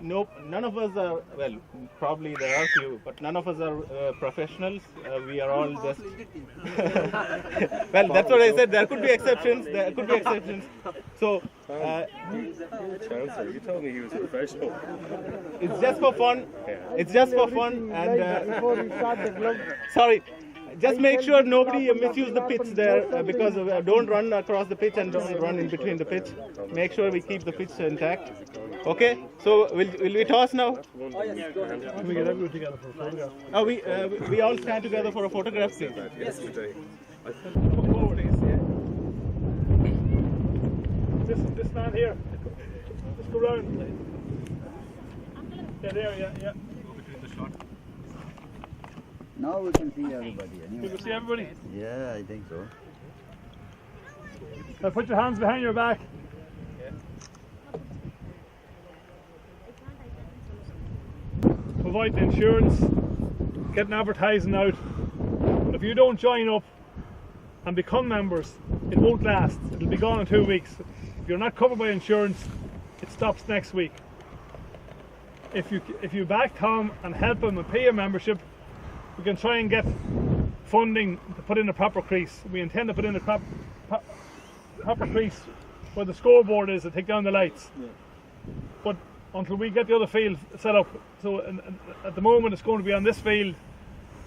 nope, none of us are, well, probably there are few, but none of us are professionals. We are all just... Well, that's what I said. There could be exceptions. There could be exceptions. So... Chancellor, you told me he was professional. It's just for fun. It's just for fun. And before we start the club. sorry. Just make sure nobody misuse the pitch there because don't run across the pitch and don't run in between the pitch. Make sure we keep the pitch intact. Okay, so will we toss now? Can we get everyone together for a photograph? Oh, we all stand together for a photograph, please. Yesterday. This man here. Let's go round. Yeah, there, yeah. Now we can see everybody. You Anyway. can see everybody. Yeah, I think so. Now put your hands behind your back. Provide the insurance, get an advertising out. But if you don't join up and become members, it won't last. It'll be gone in 2 weeks. If you're not covered by insurance, it stops next week. If you back Tom and help him and pay a membership, we can try and get funding to put in a proper crease. We intend to put in a proper crease where the scoreboard is to take down the lights. Yeah. But until we get the other field set up, so at the moment it's going to be on this field.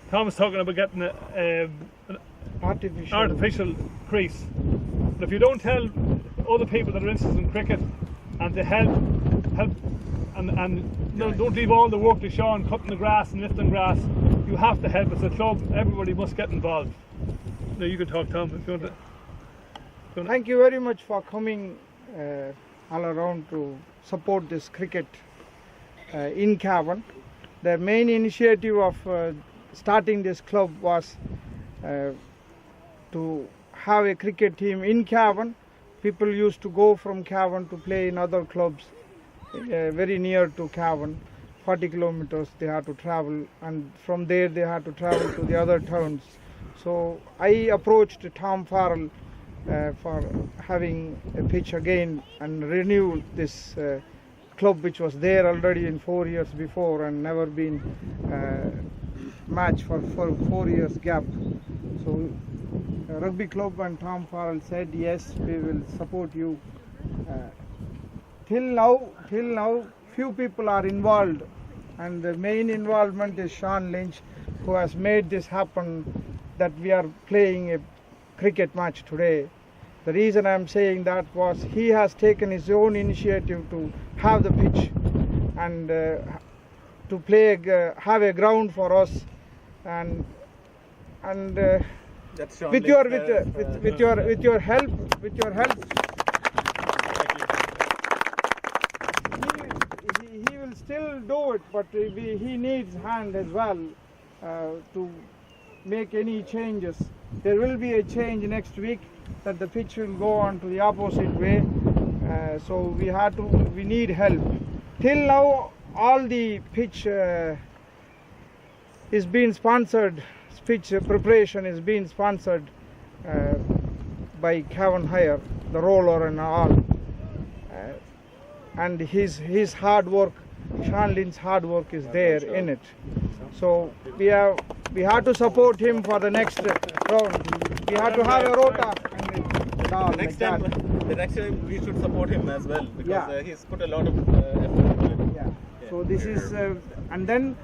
Tom is talking about getting an artificial crease. But if you don't tell other people that are interested in cricket and to help and no, don't leave all the work to Sean cutting the grass and lifting grass. You have to help. It's a club. Everybody must get involved. Now you can talk, Tom, if you want to. Thank you very much for coming all around to support this cricket in Cavan. The main initiative of starting this club was to have a cricket team in Cavan. People used to go from Cavan to play in other clubs very near to Cavan. 40 kilometers they had to travel, and from there they had to travel to the other towns. So I approached Tom Farrell for having a pitch again and renew this club which was there already in 4 years before and never been matched for 4 years gap. So rugby club and Tom Farrell said yes, we will support you. Till now few people are involved, and the main involvement is Sean Lynch, who has made this happen, that we are playing a cricket match today. The reason I am saying that was he has taken his own initiative to have the pitch and to play, have a ground for us, and with your help. He will still do it, but he needs hand as well to make any changes. There will be a change next week that the pitch will go on to the opposite way. So we need help. Till now, all the pitch is being sponsored. Pitch preparation is being sponsored by Cavan Hire, the roller and all. And his hard work, Sean Lynch's hard work is there in it. So we have to support him for the next round. We have to have a rota. And next time we should support him as well, because he's put a lot of effort into it. Yeah. So this is, and then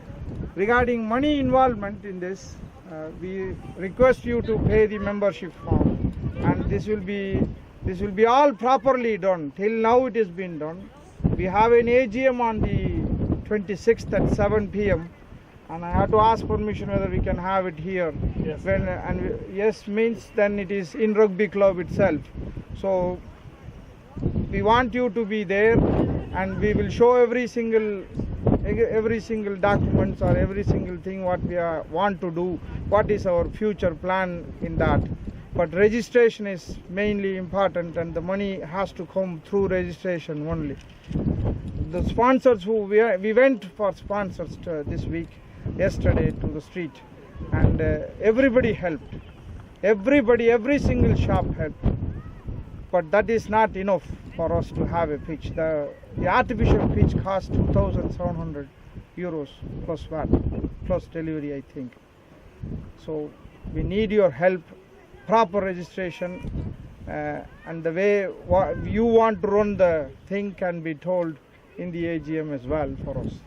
regarding money involvement in this, we request you to pay the membership form, and this will be all properly done. Till now it has been done. We have an AGM on the 26th at 7 p.m. and I have to ask permission whether we can have it here. Yes. Yes means then it is in rugby club itself. So we want you to be there, and we will show every single documents or every single thing what we want to do, what is our future plan in that. But registration is mainly important, and the money has to come through registration only. The sponsors we went for sponsors this week, yesterday, to the street, and everybody helped. Every single shop helped. But that is not enough. for us to have a pitch. The artificial pitch costs 2,700 euros plus VAT, plus delivery, I think. So we need your help, proper registration, and the way you want to run the thing can be told in the AGM as well for us.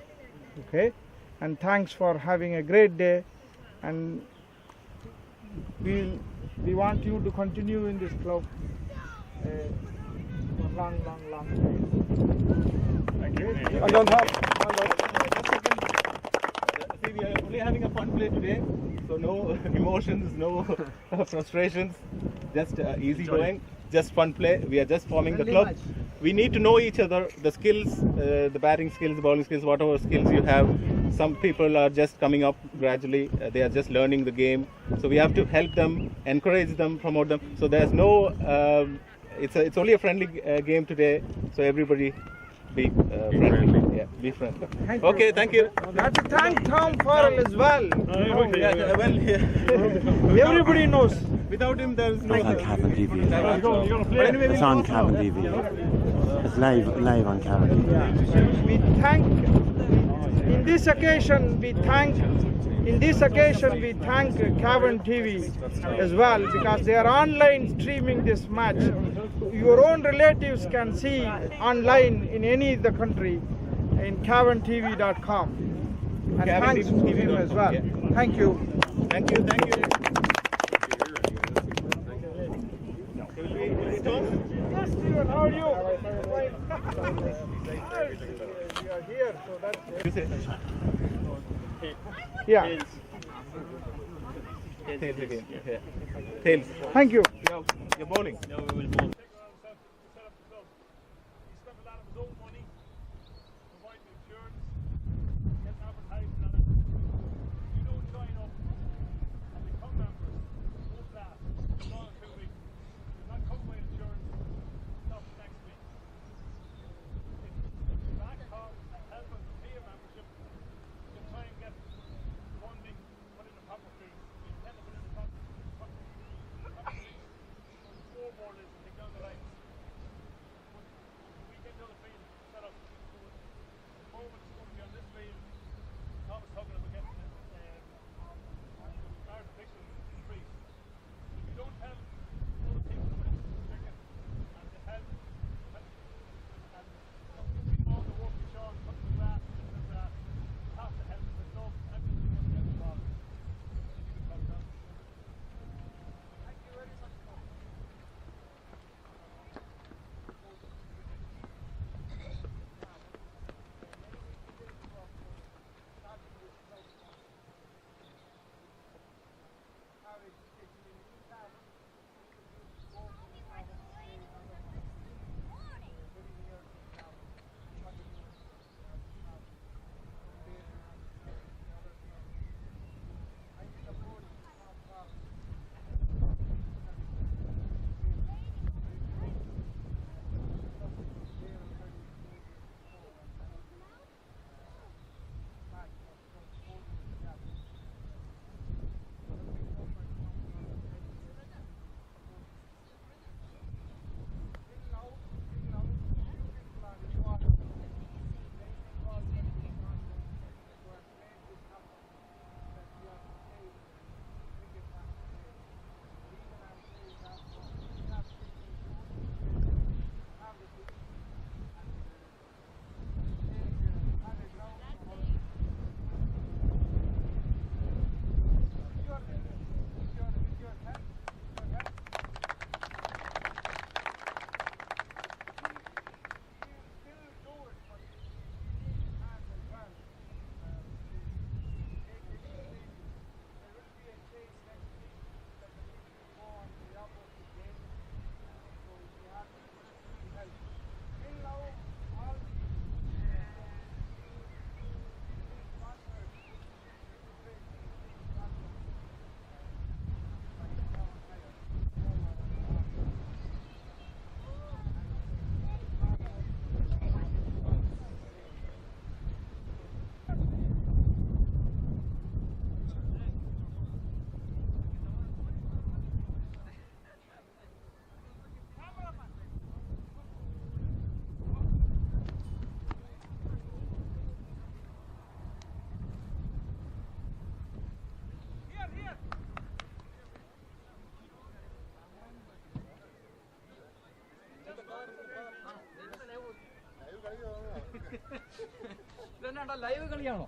Okay? And thanks for having a great day, and we want you to continue in this club for long time. Thank you. See, we are only having a fun play today, so no emotions, no frustrations, just easy going, just fun play. We are just forming the club. We need to know each other, the skills, the batting skills, the bowling skills, whatever skills you have. Some people are just coming up gradually, they are just learning the game. So we have to help them, encourage them, promote them. So there's no, it's only a friendly game today, so everybody be friendly. Yeah, be friendly. Okay, thank you. I have to thank Tom Farrell as well. Everybody knows. Without him, there is no. It's on Cavan TV. You're gonna play. It's on Cavan TV. It's live on Cavan TV. We thank. In this occasion, we thank Cavan TV as well, because they are online streaming this match. Your own relatives can see online in any of the country in cavantv.com. And thanks to him as well. Yeah. Thank you. Thank you. Yes, Steven, how are you? You are here, so that's You say yeah. tails again. Yeah. Tails. Thank you. You're bowling. Live കളിയാണോ?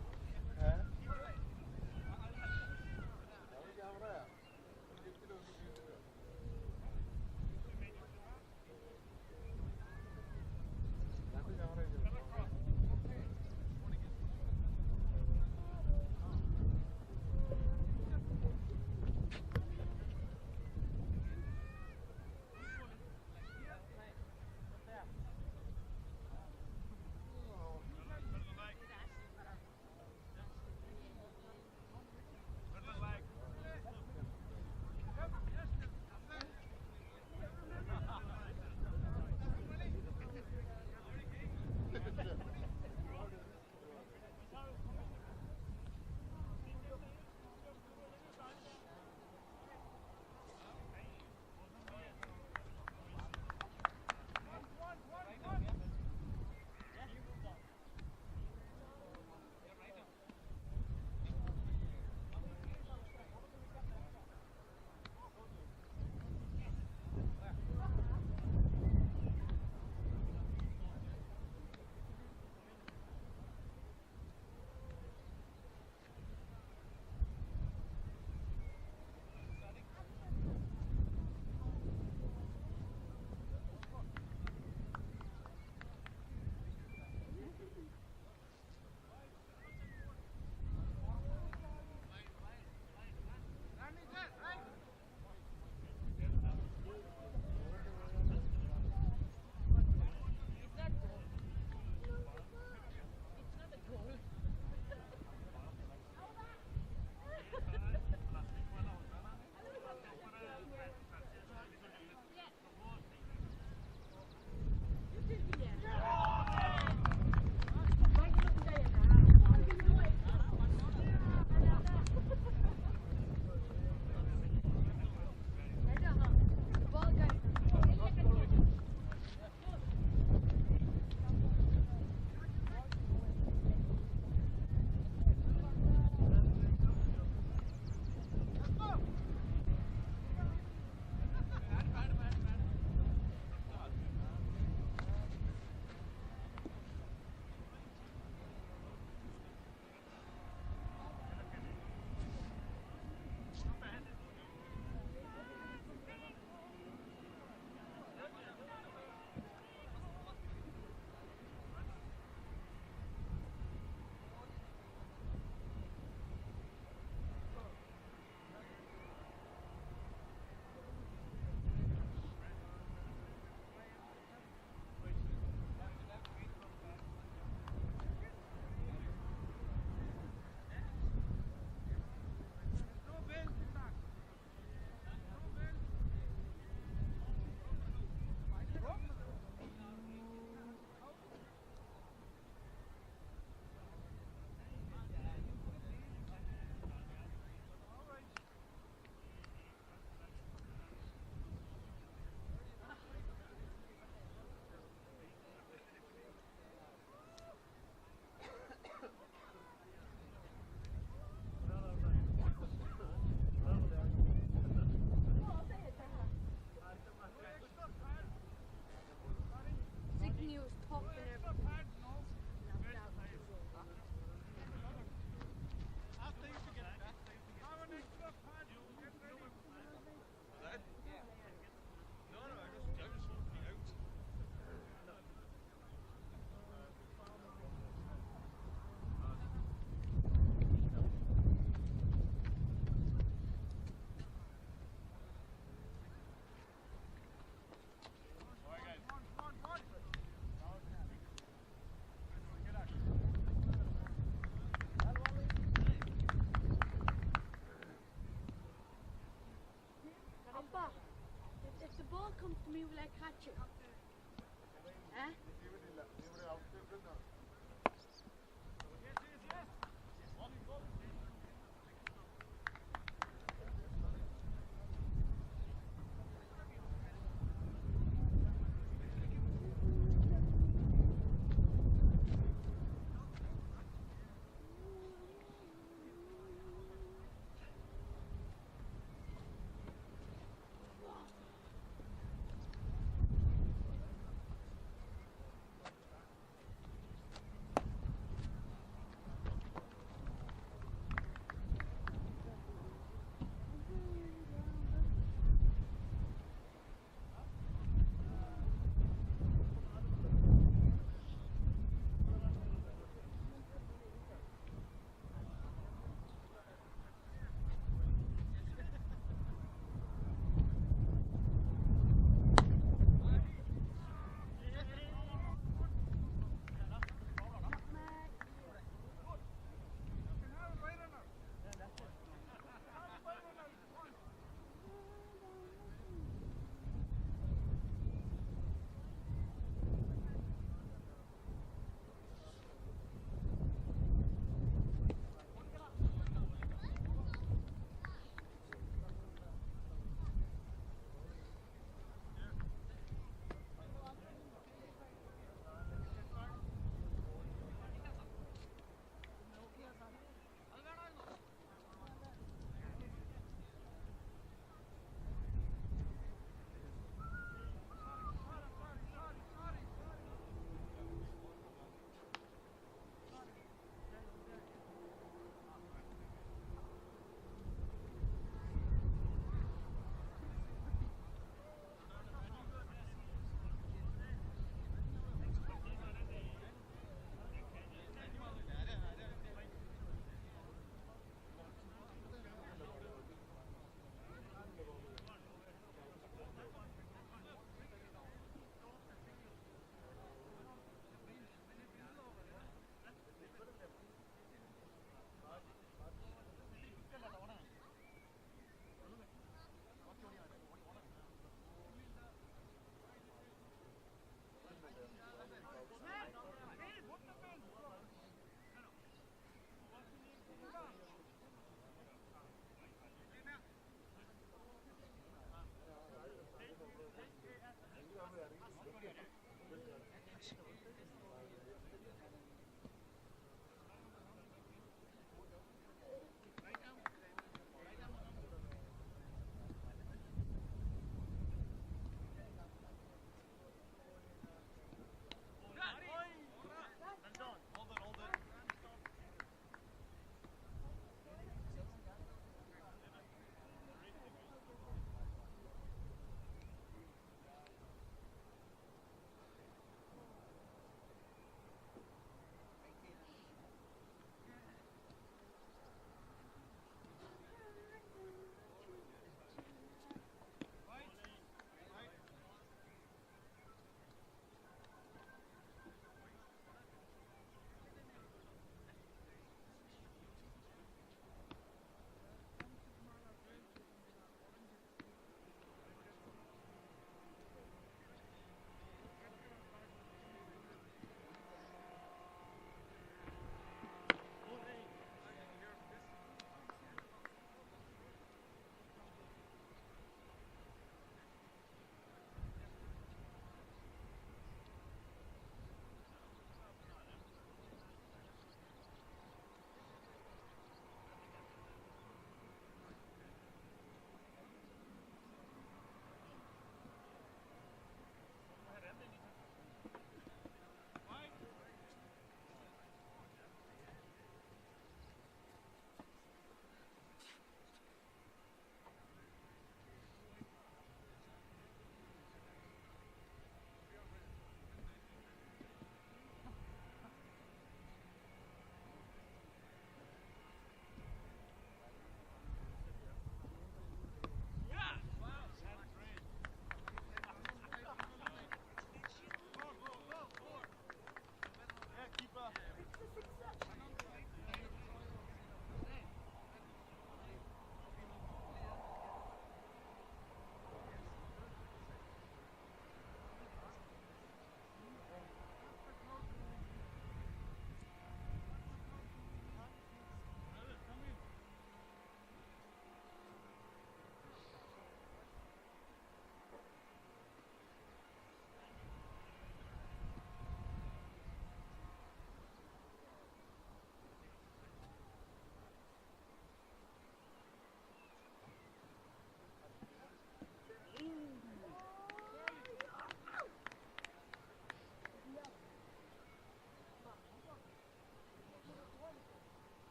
me will I catch it? Eh?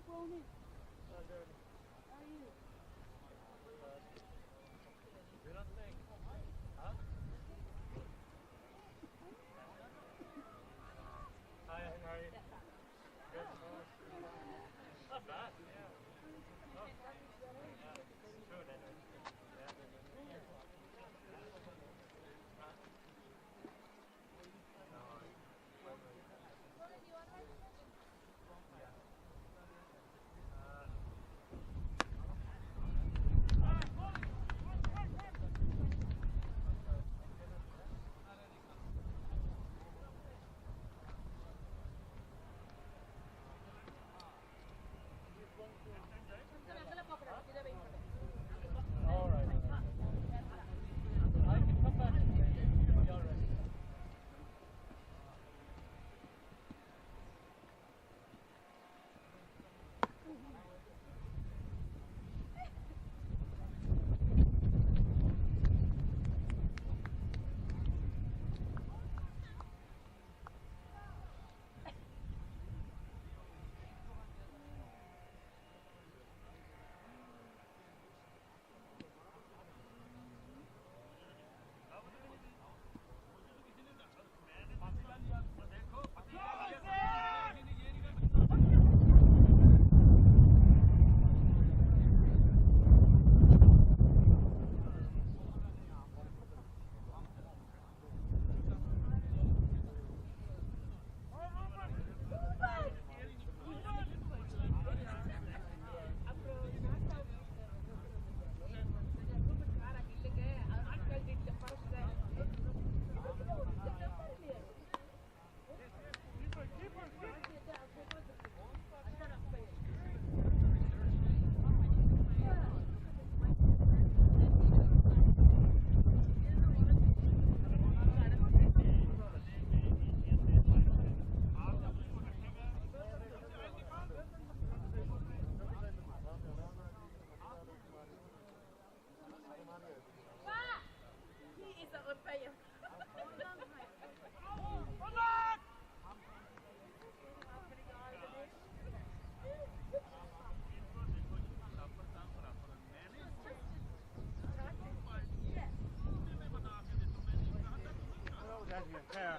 Ronan. How are you?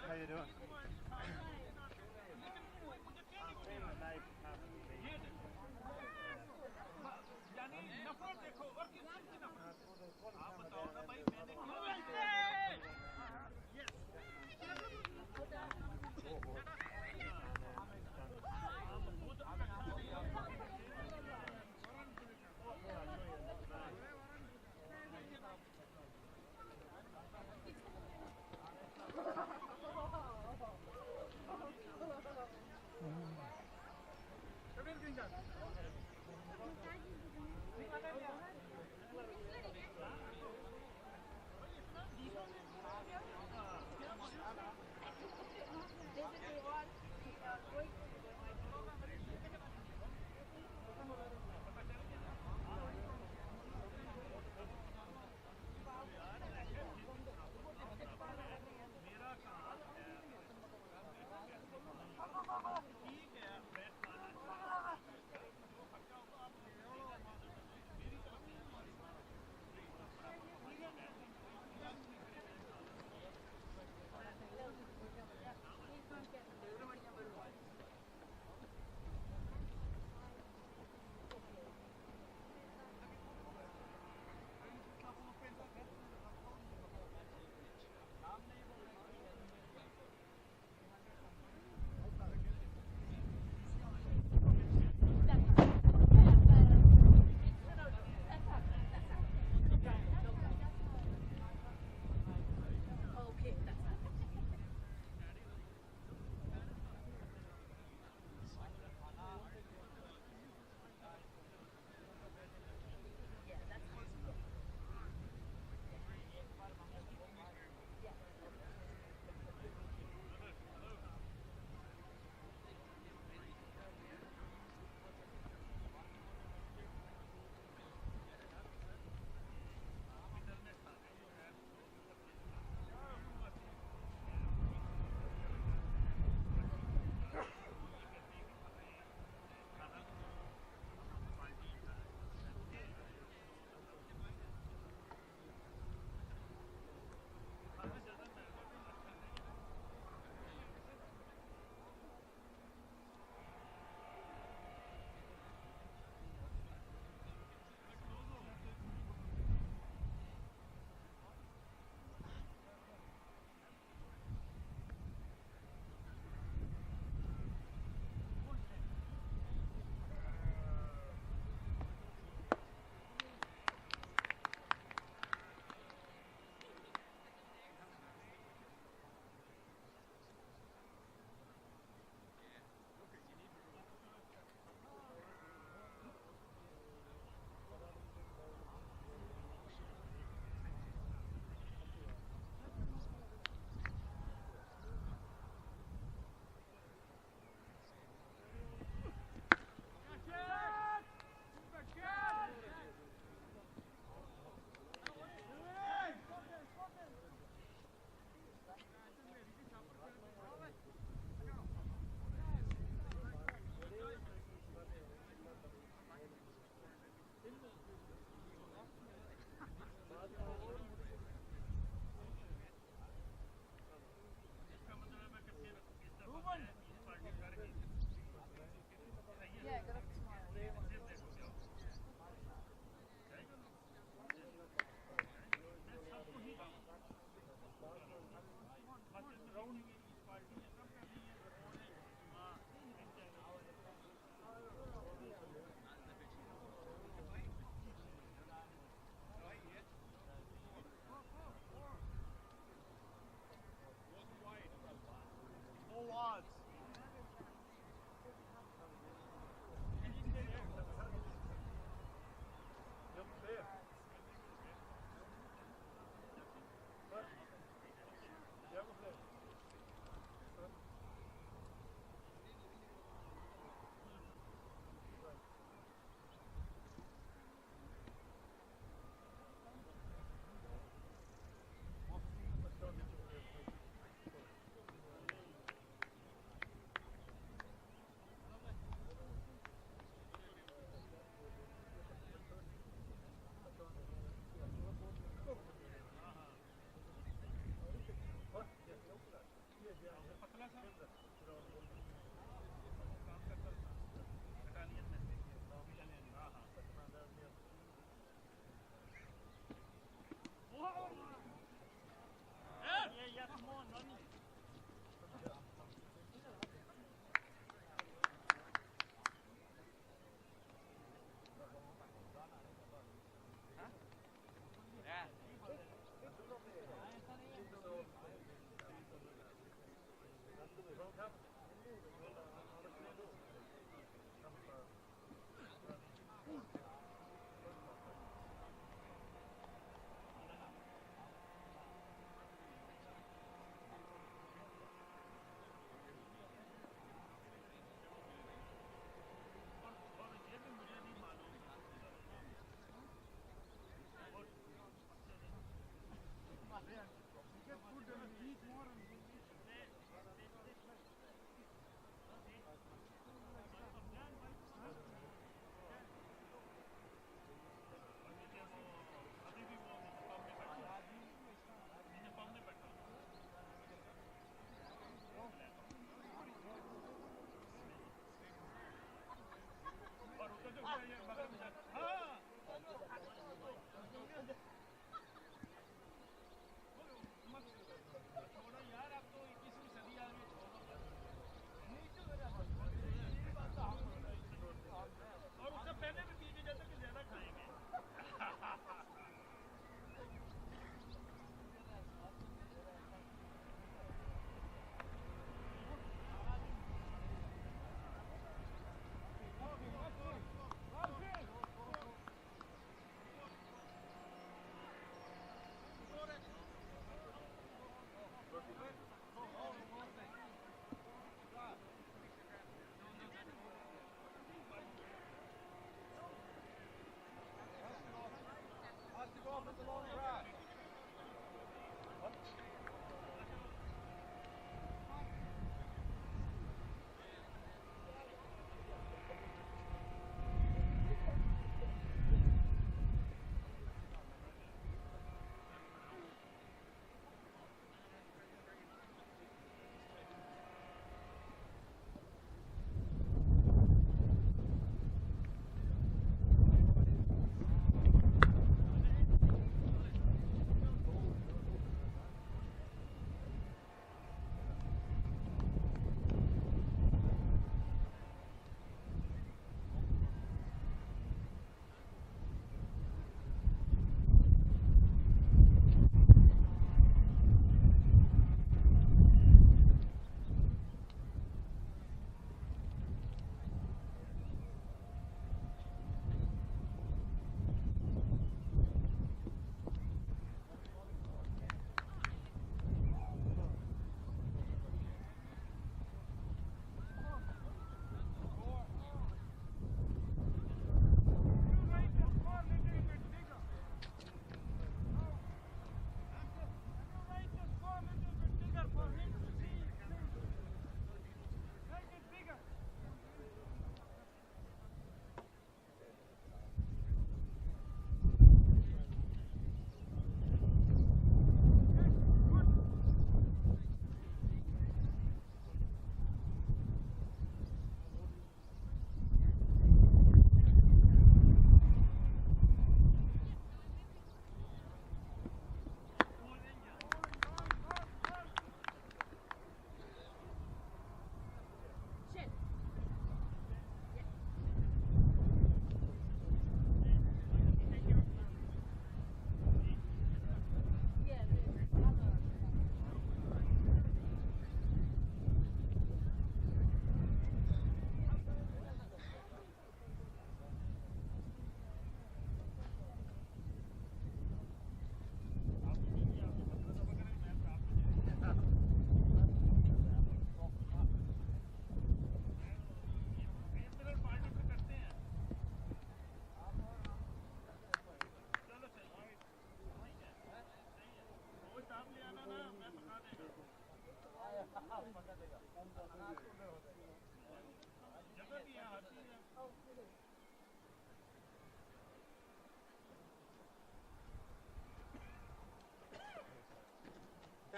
How you doing? Yeah, get up tomorrow.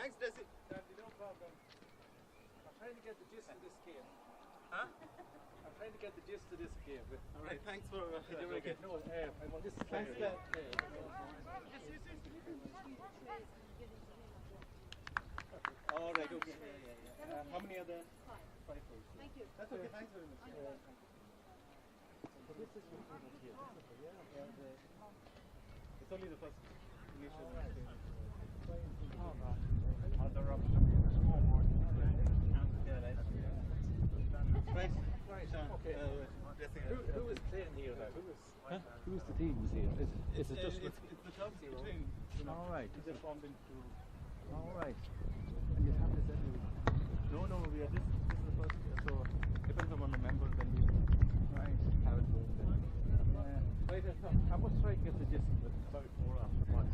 Thanks, Desi. No problem. I'm trying to get the gist of this game. Huh? I'm trying to get the gist of this game. All right, thanks for. Okay. No, I want this. Thanks, Dad. All right, okay. How many are there? 5. Thank you. That's okay, thanks very much. It's only the first initial. Right. Okay. Who is playing here now? Who's the teams here? Is it just it's the clubs between, all right? they're formed into. All right. And you have this every No, we are this is the first, so depends on the members, then we right. have it going then. Yeah. Right. I must try to get the gist of it about 4 after watch.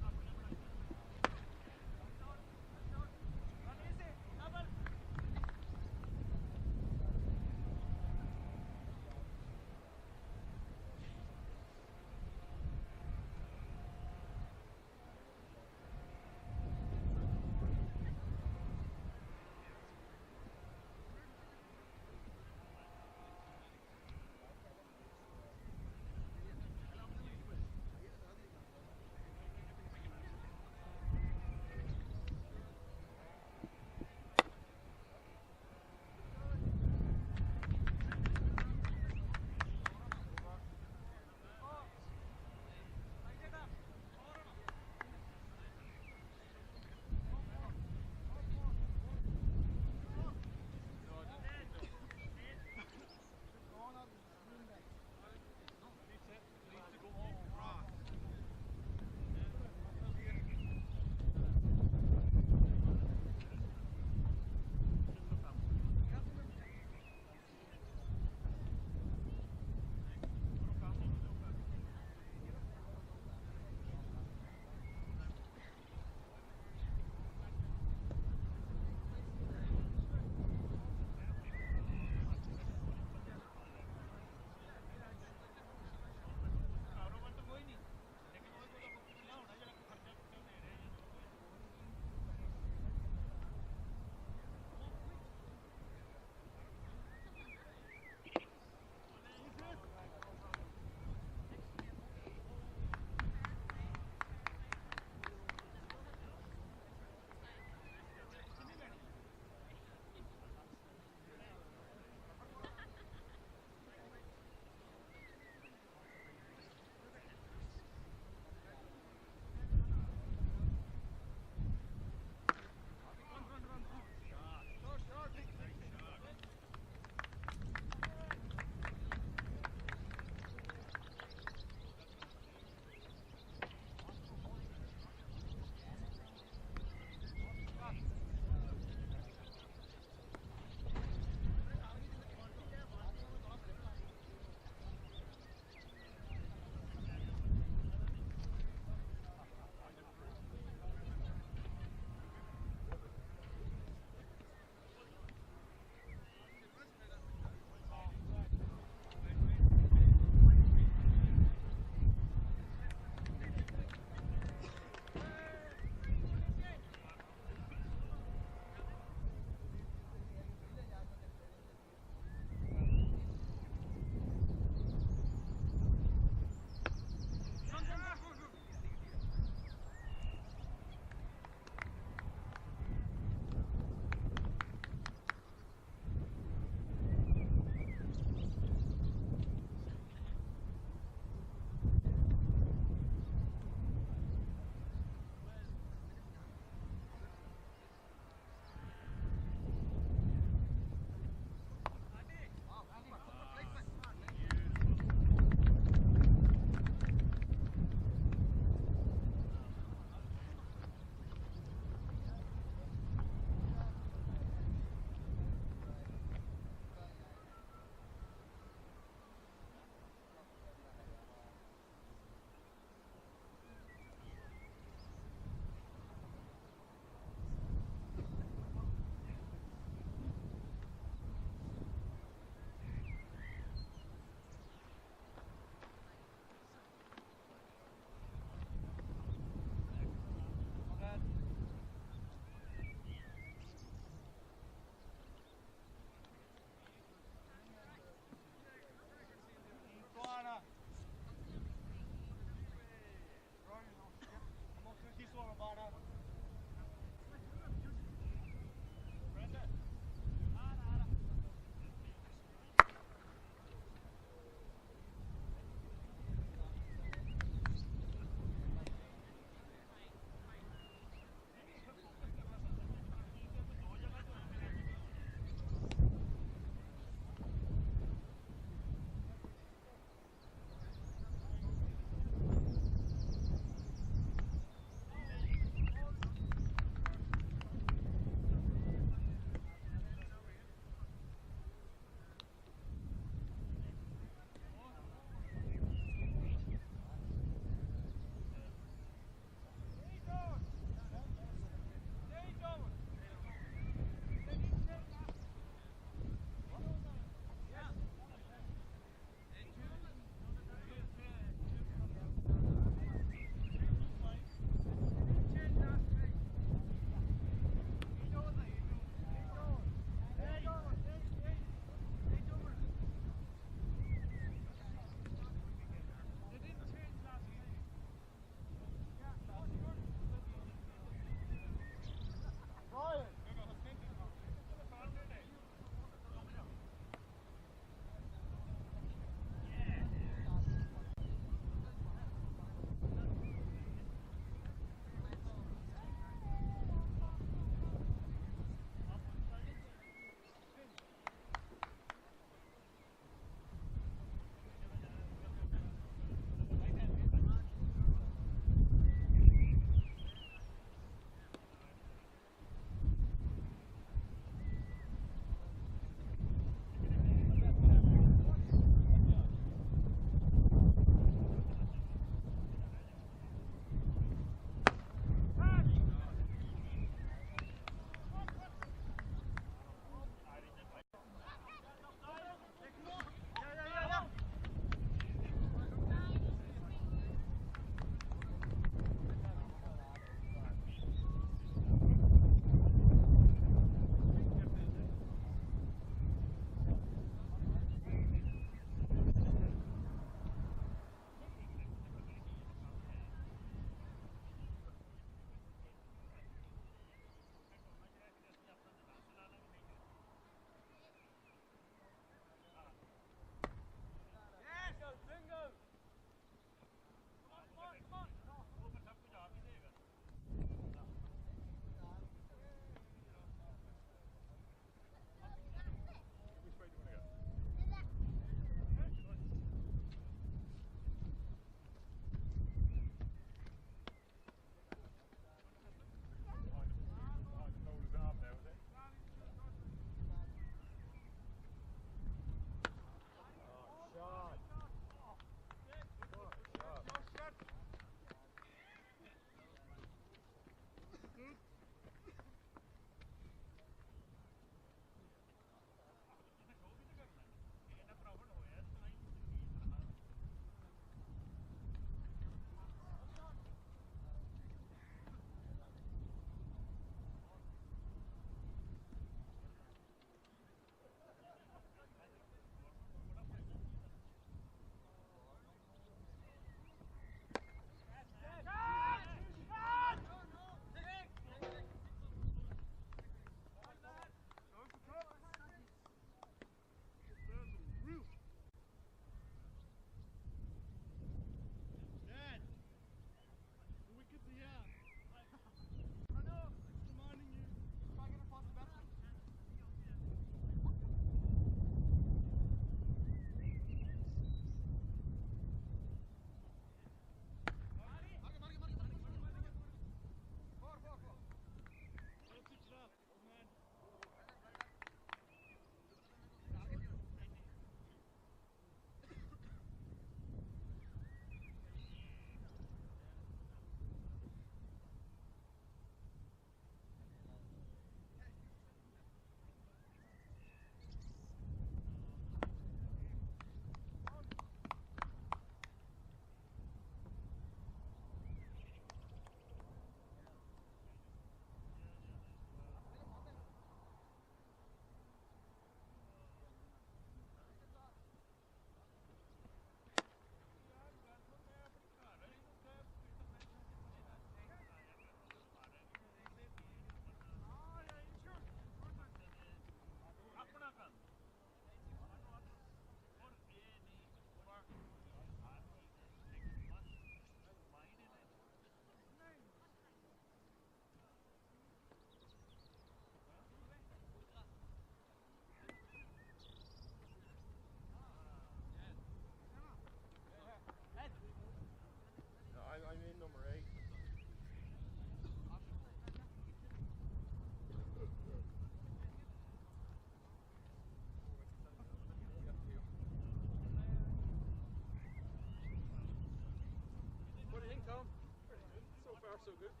so good.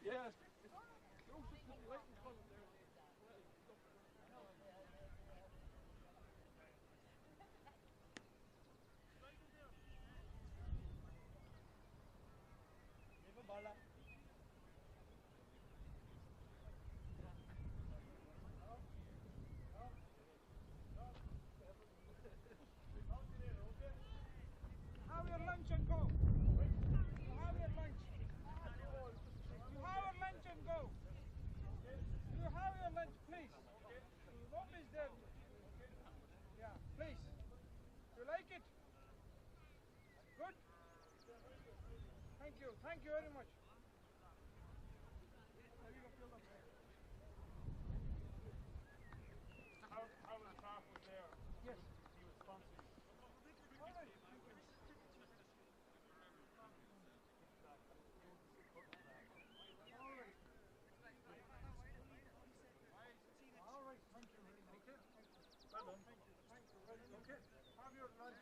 Yeah. Have your lunch and go. You have your lunch. You have your lunch and go. You have your lunch, please. Nobody's there. Yeah, please. You like it? Good? Thank you. Thank you very much. How the staff was there? Yes. He was sponsoring. All right. Thank you. All right. All right. Thank you. Okay. Well done. Thank you. Thank you. Okay. Have your lunch.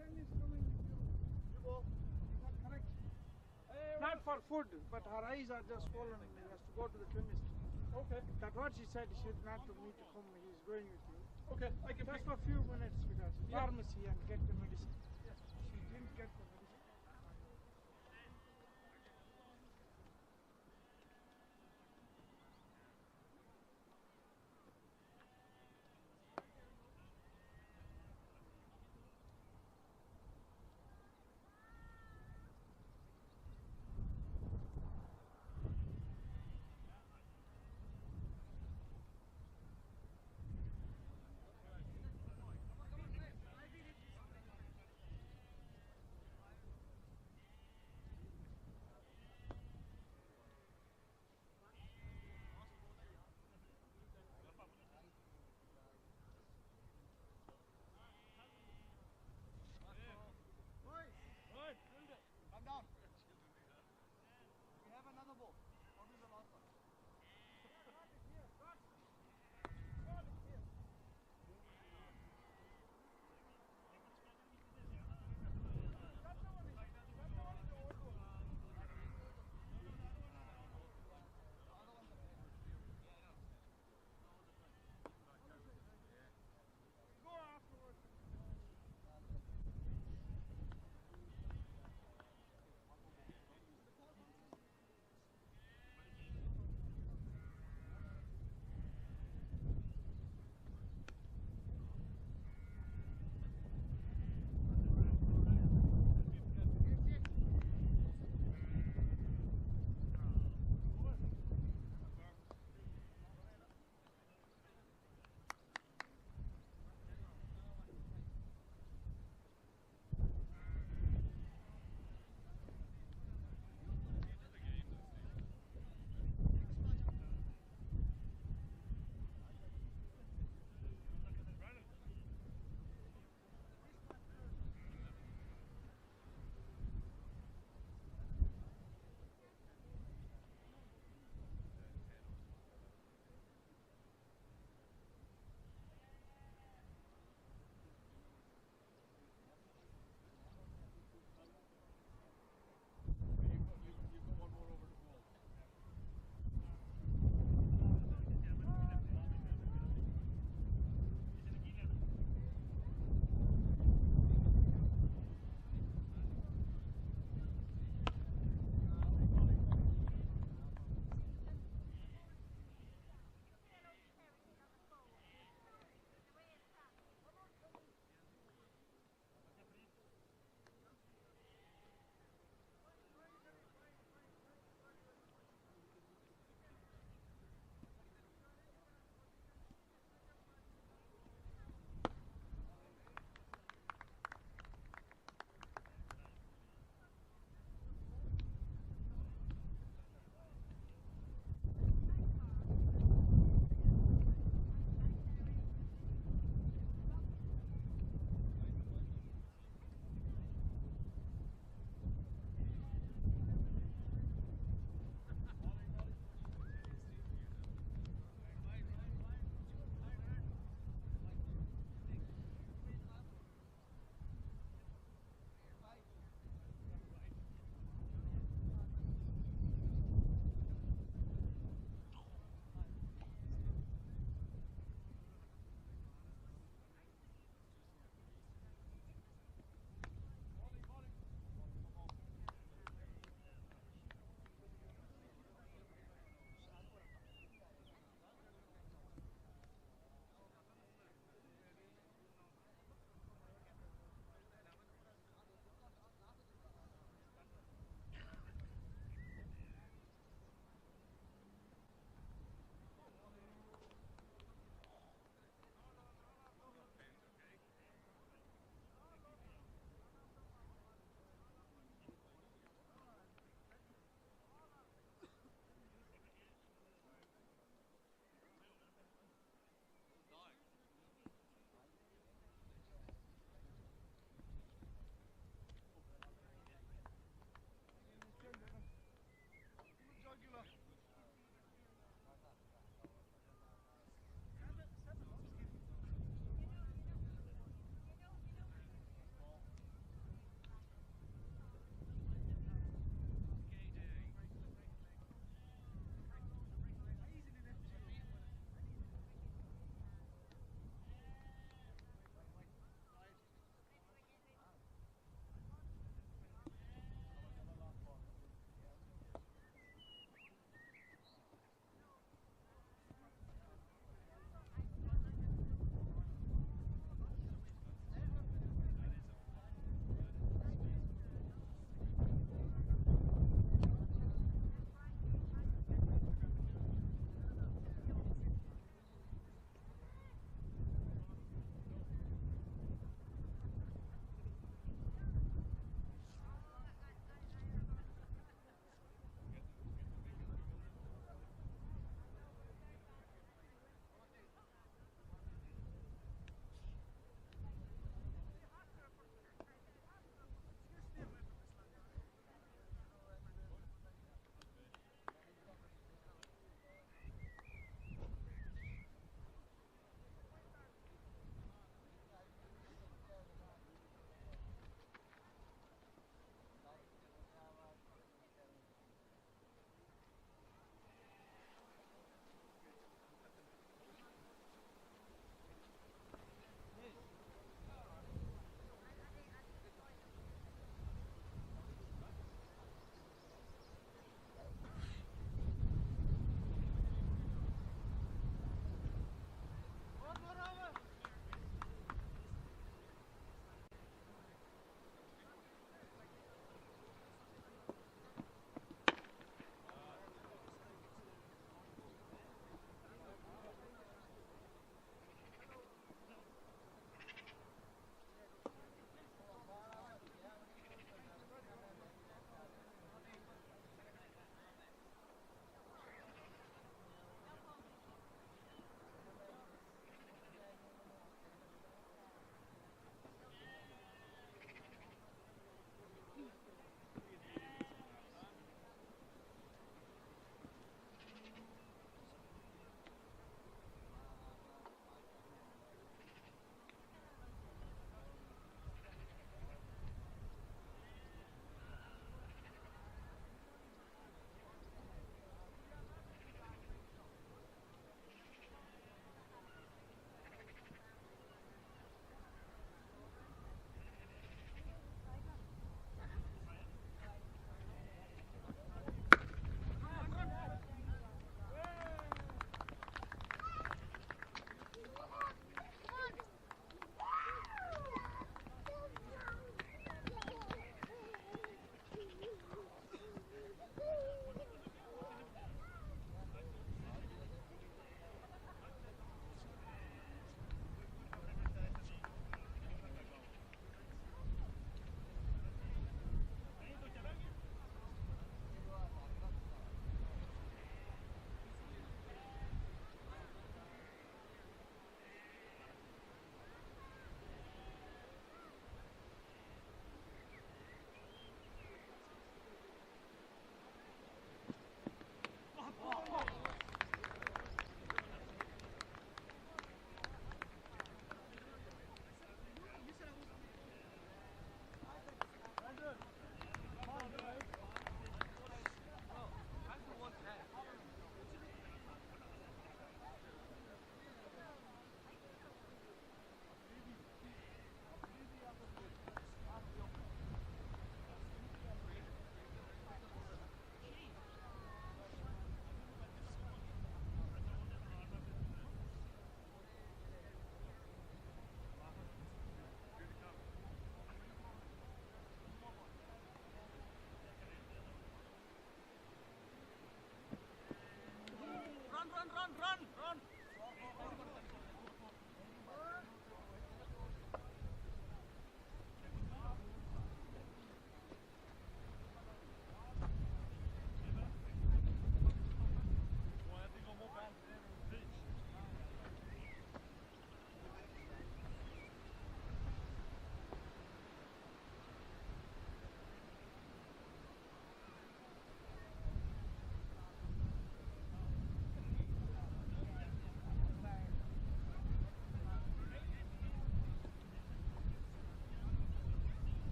Chen is coming with you. You go. Is that correct? Not for food, but her eyes are just swollen. He has to go to the chemist. Okay. That's what she said. She said not to me to come. He's going with you. Okay. I can Just pick. for a few minutes because pharmacy and get the medicine. She didn't get the medicine.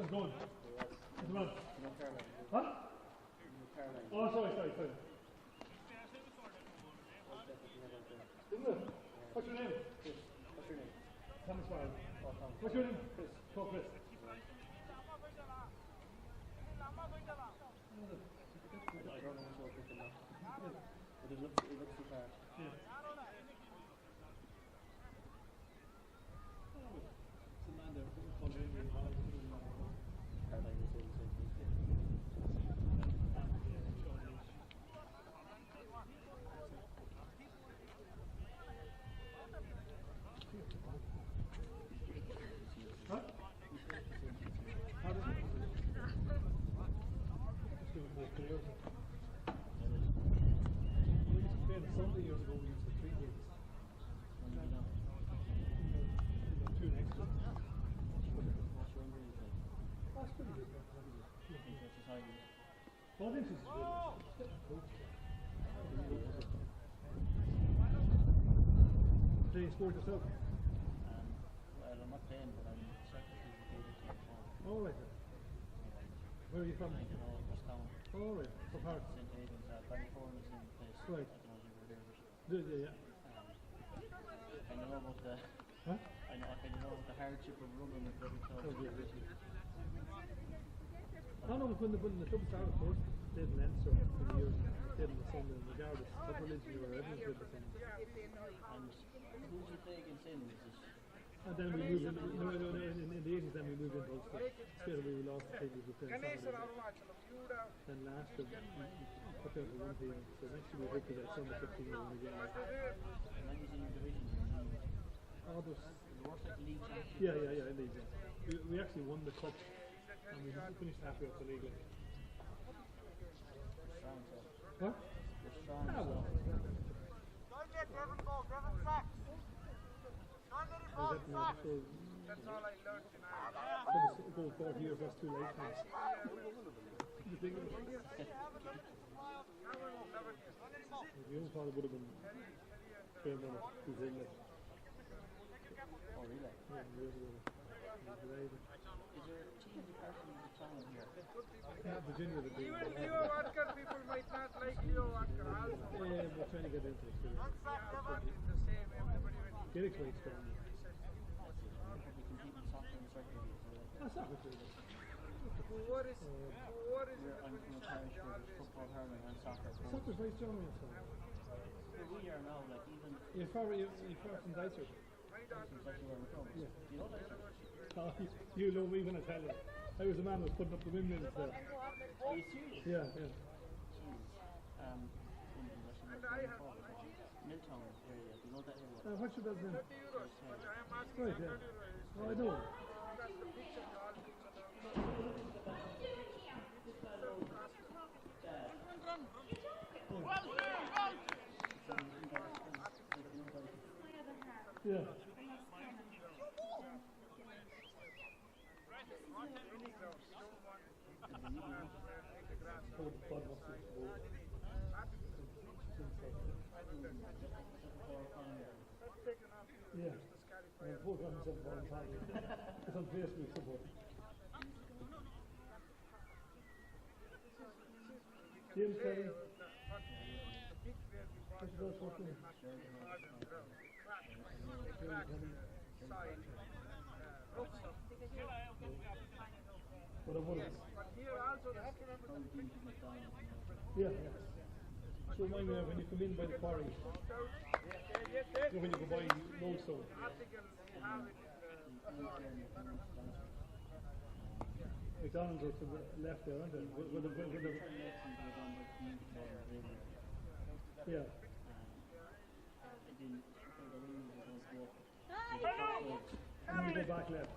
How's it going? How's it going? Huh? Oh, sorry. What's your name? Thomas Wild. What's your name? Chris. Oh, Chris. It looks too far. Yeah. Huh? Sunday years ago we used to 3 games. Two next to that's pretty good. Well, this is good. Playing sport yourself? Well, I'm not playing, but I'm secretary of the team. All right. Where are you from? Town. All right. What part? St. Aidan's, Ballyfour is in the place. Right. I don't know if you were there. Yeah. I know about the. Huh? I kind of know about the hardship of running with every club. Oh, yeah. I don't know when the club started first, they didn't Leinster for years, they didn't the Sunday, regardless of religion or everything did the Sunday. And who did you play against in? Was it? And then we moved in, in the 80s, then we moved into Ulster. Straight away we lost the table with the Saturday. Then last year we put down to one team, so next year we hope to get Sunday 15 and win again. And then you see your division. Oh, there's, The worst like league champion. yeah, indeed. Yeah. We actually won the cup, and we finished halfway up the league. Strong, so. Huh? You're strong. Ah, well. That's all I learned tonight. Go 4 years, that's too late. The young father would have been trained on it. He's in it. Oh, really? Yeah, years ago. Is there a team department in the town here? Yeah, Virginia would be. Even Leo Watker people might not like Leo Watker also. Yeah, we're trying to get into it. Yeah, but it's the same, everybody went. Gaelic way strong. Probably compete in soccer and circuit. That's not what we're doing. What is it? I'm from a parish where there's football, hurling and soccer. Soccer's very strong in Scotland. Where we are now, like even You're far from Dicer. exactly where we're from. Yeah. Do you know that? Oh, you know me when I tell you. I was the man who was putting up the windmills there. Are you serious? Yeah. In Milltown area, do you know that area? What should I do? Right, yeah. Oh, I know. Yeah. Yeah. And poor guns have one time. It's on Facebook support. James Kelly. What's the best working? What about it? Yeah. So remind me of when you come in by the quarry. You know, when you go by Roadstone. McDonald's are to the left there, aren't they? Yeah. And you go back left.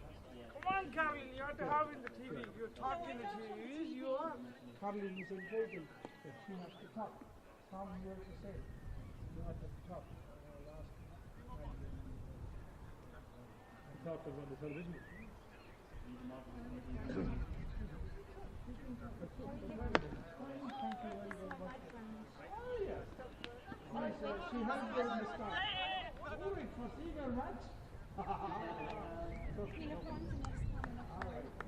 Come on, Carolyn, you have to have in the TV. You're talking the TV. You are. Carolyn is important. She has to talk. Tom, you have to say. You have to talk. Talk on the television. Oh, yes. She has been in the start. Oh, it was eager match. All right.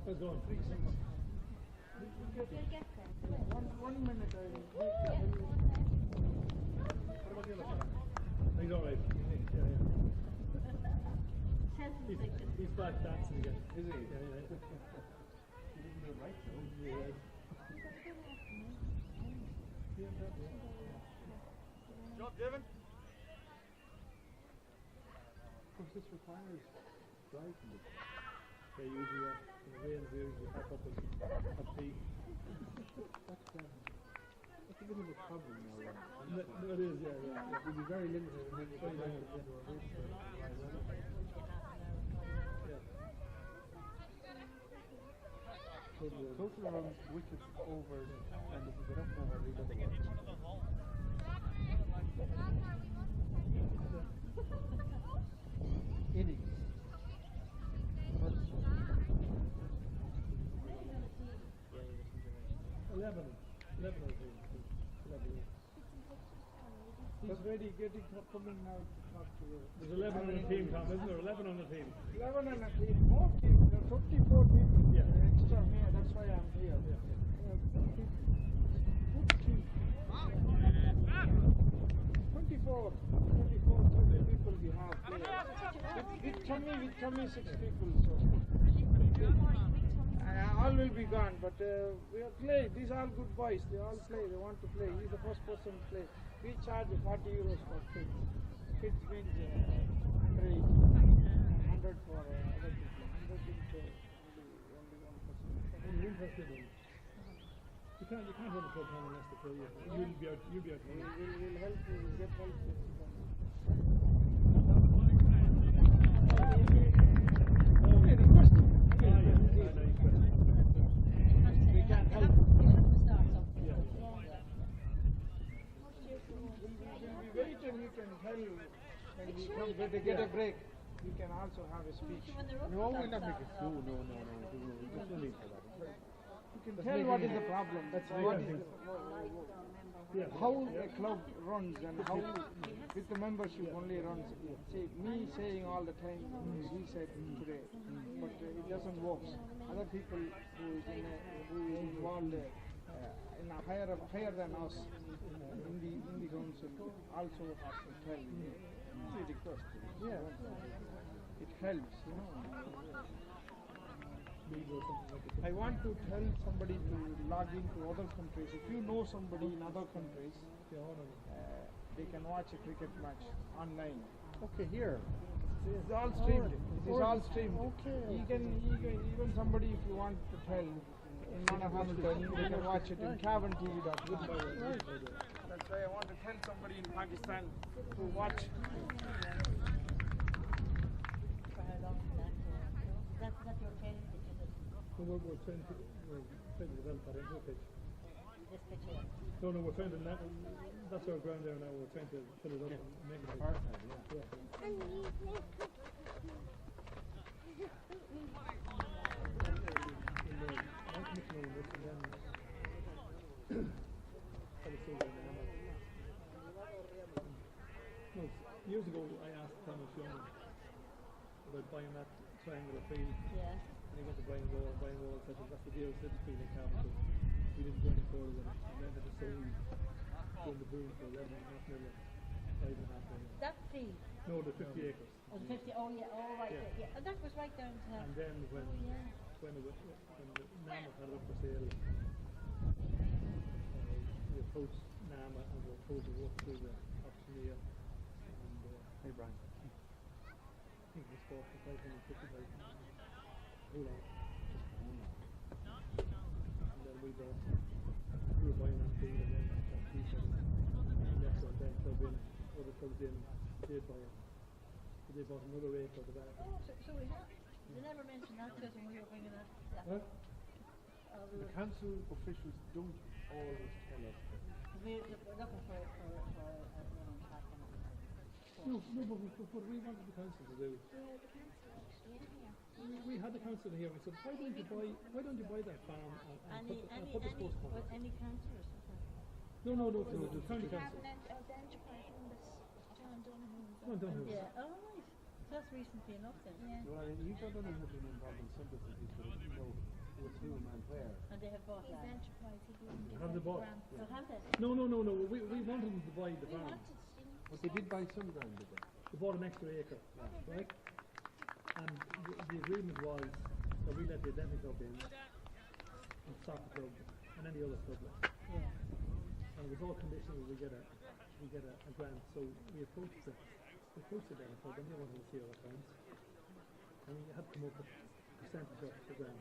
Let's go on. One minute I will He's all right. He's back dancing again. Is he? Yeah. Job, Devon. Because this requires driving. They usually in the rains they usually pack up and pee. That's a bit of a problem now. No, it is, yeah. It will be very limited. Total around wickets over, and if you get up now, we don't innings. 11 He's ready, coming now to talk to you. There's 11 on the team, Tom, isn't there? 11 on the team. 11 and a team, more team, there are 54 people extra here, that's why I'm here. 24, 30 people we have players. With Tommy 6 people, so. All will be gone, but we are play. These are all good boys, they all play, they want to play. He's the first person to play. We charge 40 euros for kids. Kids means 100 for other people. 100 means only 1%. You're interested in. You can't run the club unless they play you. You'll be out. We'll help you, we'll get help. We can't help. Wait and you can tell when we come, when they get a break, you can also have a speech. No, we'll not make it. No. There's no need for that. You can tell what is the problem. That's what is how a club runs and how with the membership only runs. See, me saying all the time, he said today, but it doesn't work. Other people who is involved in a higher than us in the council also have to tell. It's a request. Yeah, it helps, you know. I want to tell somebody to log into other countries. If you know somebody in other countries, they can watch a cricket match online. Okay, here. It's all streamed. It is all streamed. Okay. You can even somebody if you want to tell in Hamilton, you can watch it in CavanTV.com. Right. That's why I want to tell somebody in Pakistan to watch. We're trying to develop that into a pitch. This pitch here. No, we're trying to, that's our ground there now, we're trying to fill it up and make it. Years ago I asked Thomas Young about buying that triangular field. Yeah. And he went to Brian Wall, and Brian Wall said that's the deal said between the Cavan, so we didn't go any further than it. And then they just sold doing the boom for 11.5 million, 5.5 million. That field? No, the 50 acres. Oh, the 50, oh yeah, oh right, yeah. And that was right down to that. And then when the NAMA had it up for sale, we approached NAMA and we approached to walk through the auctioneer. And hey Brian, I think it was for 550,000. And then we were buying that field and then that t-shirt. And that's what then club in, other clubs in, did buy it. They bought another acre of that. Oh, so we have, they never mentioned that to us when we were bringing that. Huh? The council officials don't always tell us. We're looking for a round back and No, but we wanted the council to do. We had the council here. We said, why don't you buy that farm and put the sports club? Any council or something? No, the county council. Yeah, oh right. That's recently enough then. Yeah. Well, he got on and been involved in some businesses, but you know, with whom and where. And they have bought that. Have they bought? So have they? No. We wanted them to buy the farm. But they did buy some ground, did they? They bought an extra acre, right? And the agreement was that we let the Identity Club in, and soccer club, and any other club. Yeah. And it was all conditional we get a grant. So we approached the Identity Club, and they wanted to see our accounts. And we had to come up with a percentage of the grant.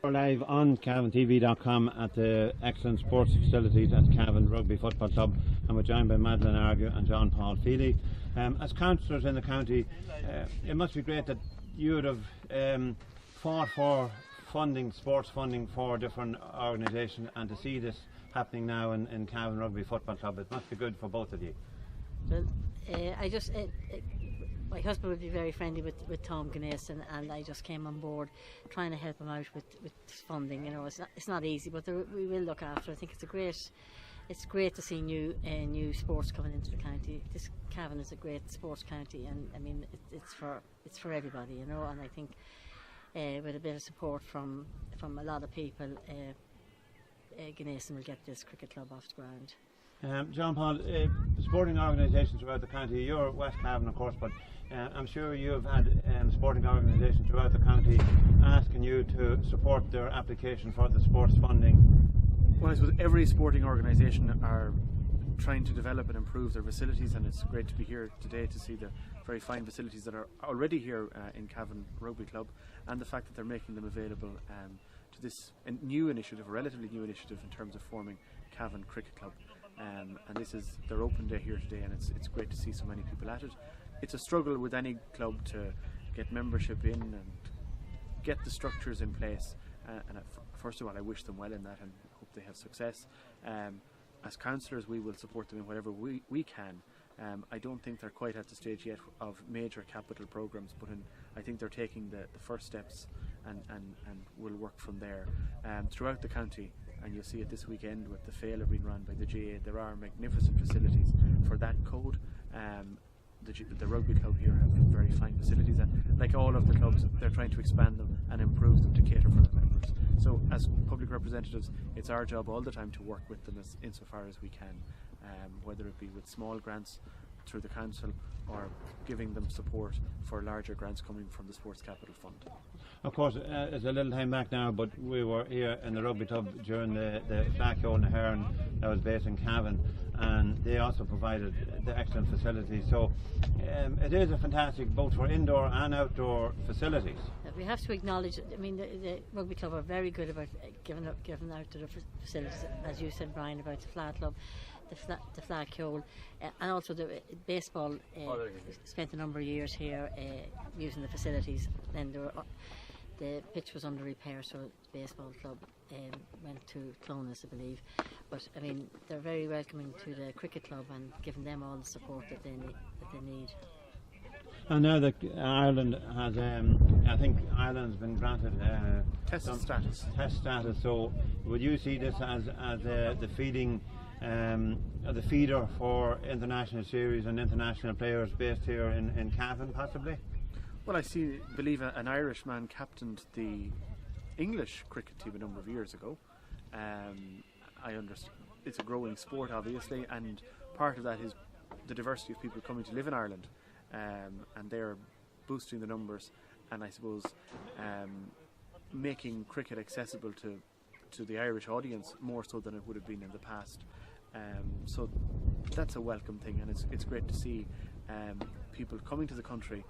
We're live on CavanTV.com at the excellent sports facilities at Cavan Rugby Football Club, and we're joined by Madeleine Argue and John Paul Feely. As councillors in the county, it must be great that you would have fought for funding, sports funding for different organisations, and to see this happening now in Cavan Rugby Football Club, it must be good for both of you. Well, my husband would be very friendly with Tom Guinness, and I just came on board trying to help him out with funding. You know, it's not easy, but we will look after. I think it's great to see new sports coming into the county. This Cavan is a great sports county, and I mean it's for everybody, you know. And I think with a bit of support from a lot of people, Guinness will get this cricket club off the ground. John Paul, sporting organisations throughout the county, you're West Cavan of course, but I'm sure you have had sporting organisations throughout the county asking you to support their application for the sports funding. Well, I suppose every sporting organisation are trying to develop and improve their facilities, and it's great to be here today to see the very fine facilities that are already here in Cavan Rugby Club, and the fact that they're making them available to this new initiative, a relatively new initiative in terms of forming Cavan Cricket Club. And this is their open day here today, and it's great to see so many people at it. It's a struggle with any club to get membership in and get the structures in place, and first of all I wish them well in that and hope they have success. As councillors we will support them in whatever we can. I don't think they're quite at the stage yet of major capital programmes, but I think they're taking the first steps, and will work from there. Throughout the county, and you'll see it this weekend with the failure being run by the GA, there are magnificent facilities for that code. The rugby club here have very fine facilities, and like all of the clubs, they're trying to expand them and improve them to cater for their members. So as public representatives, it's our job all the time to work with them insofar as we can, whether it be with small grants through the council or giving them support for larger grants coming from the Sports Capital Fund. Of course, it's a little time back now, but we were here in the rugby club during the Black Hole and the Heron that was based in Cavan, and they also provided the excellent facilities. So it is a fantastic both for indoor and outdoor facilities. We have to acknowledge, I mean, the rugby club are very good about giving out to the facilities, as you said, Brian, about the flat club, the flag hole, and also the baseball spent a number of years here using the facilities. Then the pitch was under repair, so the baseball club went to Clonus, I believe. But I mean, they're very welcoming to the cricket club and giving them all the support that they need. And now that Ireland has, I think Ireland's been granted test status. So would you see this as the feeding, the feeder for international series and international players based here in Cavan, possibly? Well, I believe an Irishman captained the English cricket team a number of years ago. I understand it's a growing sport, obviously, and part of that is the diversity of people coming to live in Ireland, and they're boosting the numbers, and I suppose making cricket accessible to the Irish audience more so than it would have been in the past. So that's a welcome thing, and it's great to see people coming to the country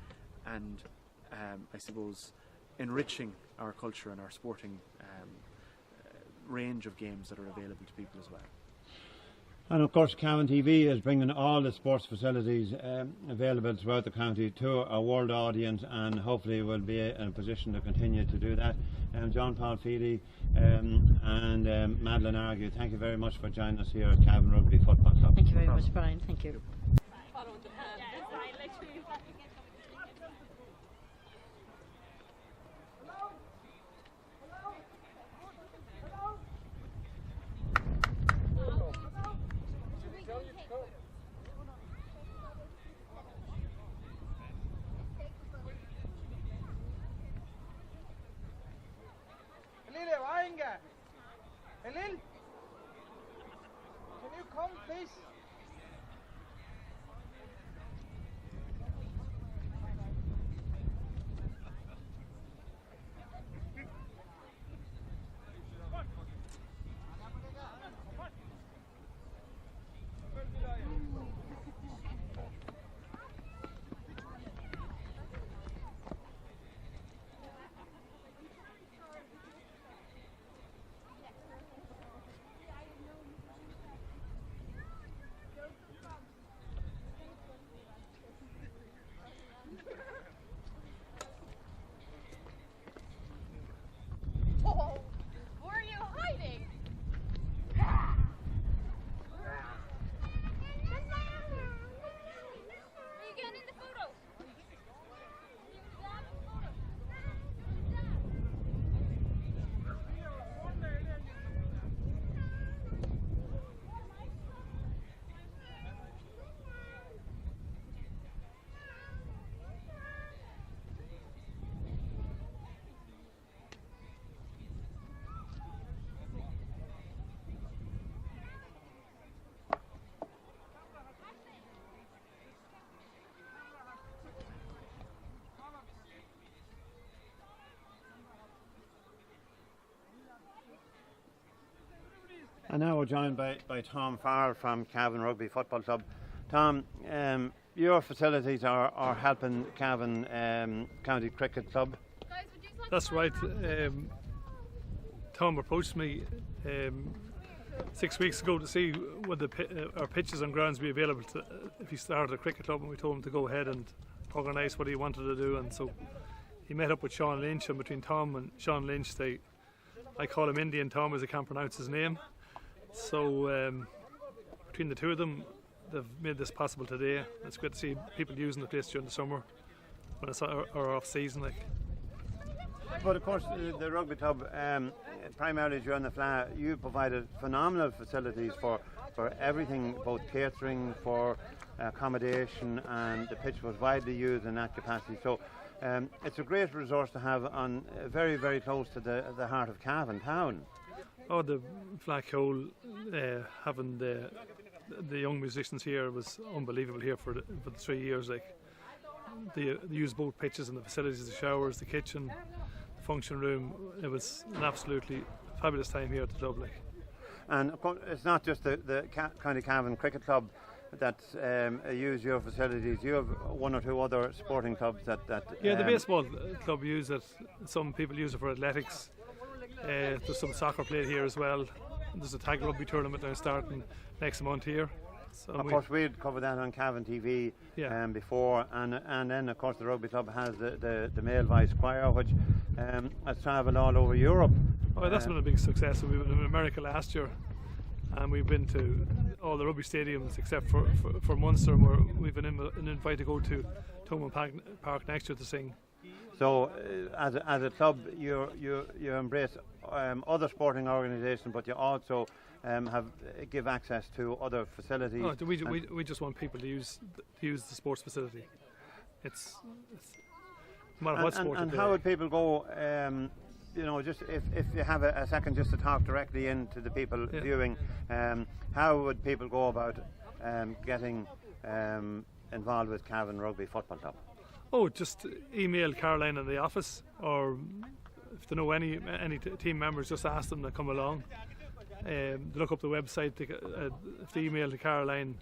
and I suppose enriching our culture and our sporting range of games that are available to people as well. And of course Cavan TV is bringing all the sports facilities available throughout the county to a world audience, and hopefully will be in a position to continue to do that. John Paul Feely and Madeleine Argue, thank you very much for joining us here at Cavan Rugby Football Club. Thank you very much, Brian. Thank you. Elil, vainga. Elil, can you come, please? Where are you hiding? Are you getting in the photo? And now we're joined by Tom Farrell from Cavan Rugby Football Club. Tom, your facilities are helping Cavan County Cricket Club. That's right. Tom approached me 6 weeks ago to see would our pitches and grounds be available if he started a cricket club, and we told him to go ahead and organise what he wanted to do. And so he met up with Sean Lynch, and between Tom and Sean Lynch, I call him Indian Tom as I can't pronounce his name. So between the two of them, they've made this possible today. It's great to see people using the place during the summer when it's our off season. But of course, the rugby club, primarily during the FLA, you provided phenomenal facilities for everything, both catering, for accommodation, and the pitch was widely used in that capacity. So it's a great resource to have on very, very close to the heart of Cavan town. Oh, the Black Hole, having the young musicians here was unbelievable here for the 3 years. They used both pitches and the facilities, the showers, the kitchen, the function room. It was an absolutely fabulous time here at the club. And of course, it's not just the County Cavan Cricket Club that use your facilities. You have one or two other sporting clubs that yeah, the baseball club use it. Some people use it for athletics. There's some soccer played here as well. There's a tag rugby tournament now starting next month here. So of course, we'd covered that on Cavan TV before, and then of course the rugby club has the male vice choir, which has travelled all over Europe. Oh, that's been a big success. We were in America last year, and we've been to all the rugby stadiums except for Munster, where we've been invited to go to Thomond Park next year to sing. So, as a club, you embrace other sporting organisations, but you also give access to other facilities. Oh, we just want people to use the sports facility. It's no matter what sport. And how would people go? Just if you have a second, just to talk directly into the people viewing, how would people go about getting involved with Cavan Rugby Football Club? Oh, just email Caroline in the office, or if they know any team members, just ask them to come along. Look up the website. If they email to Caroline,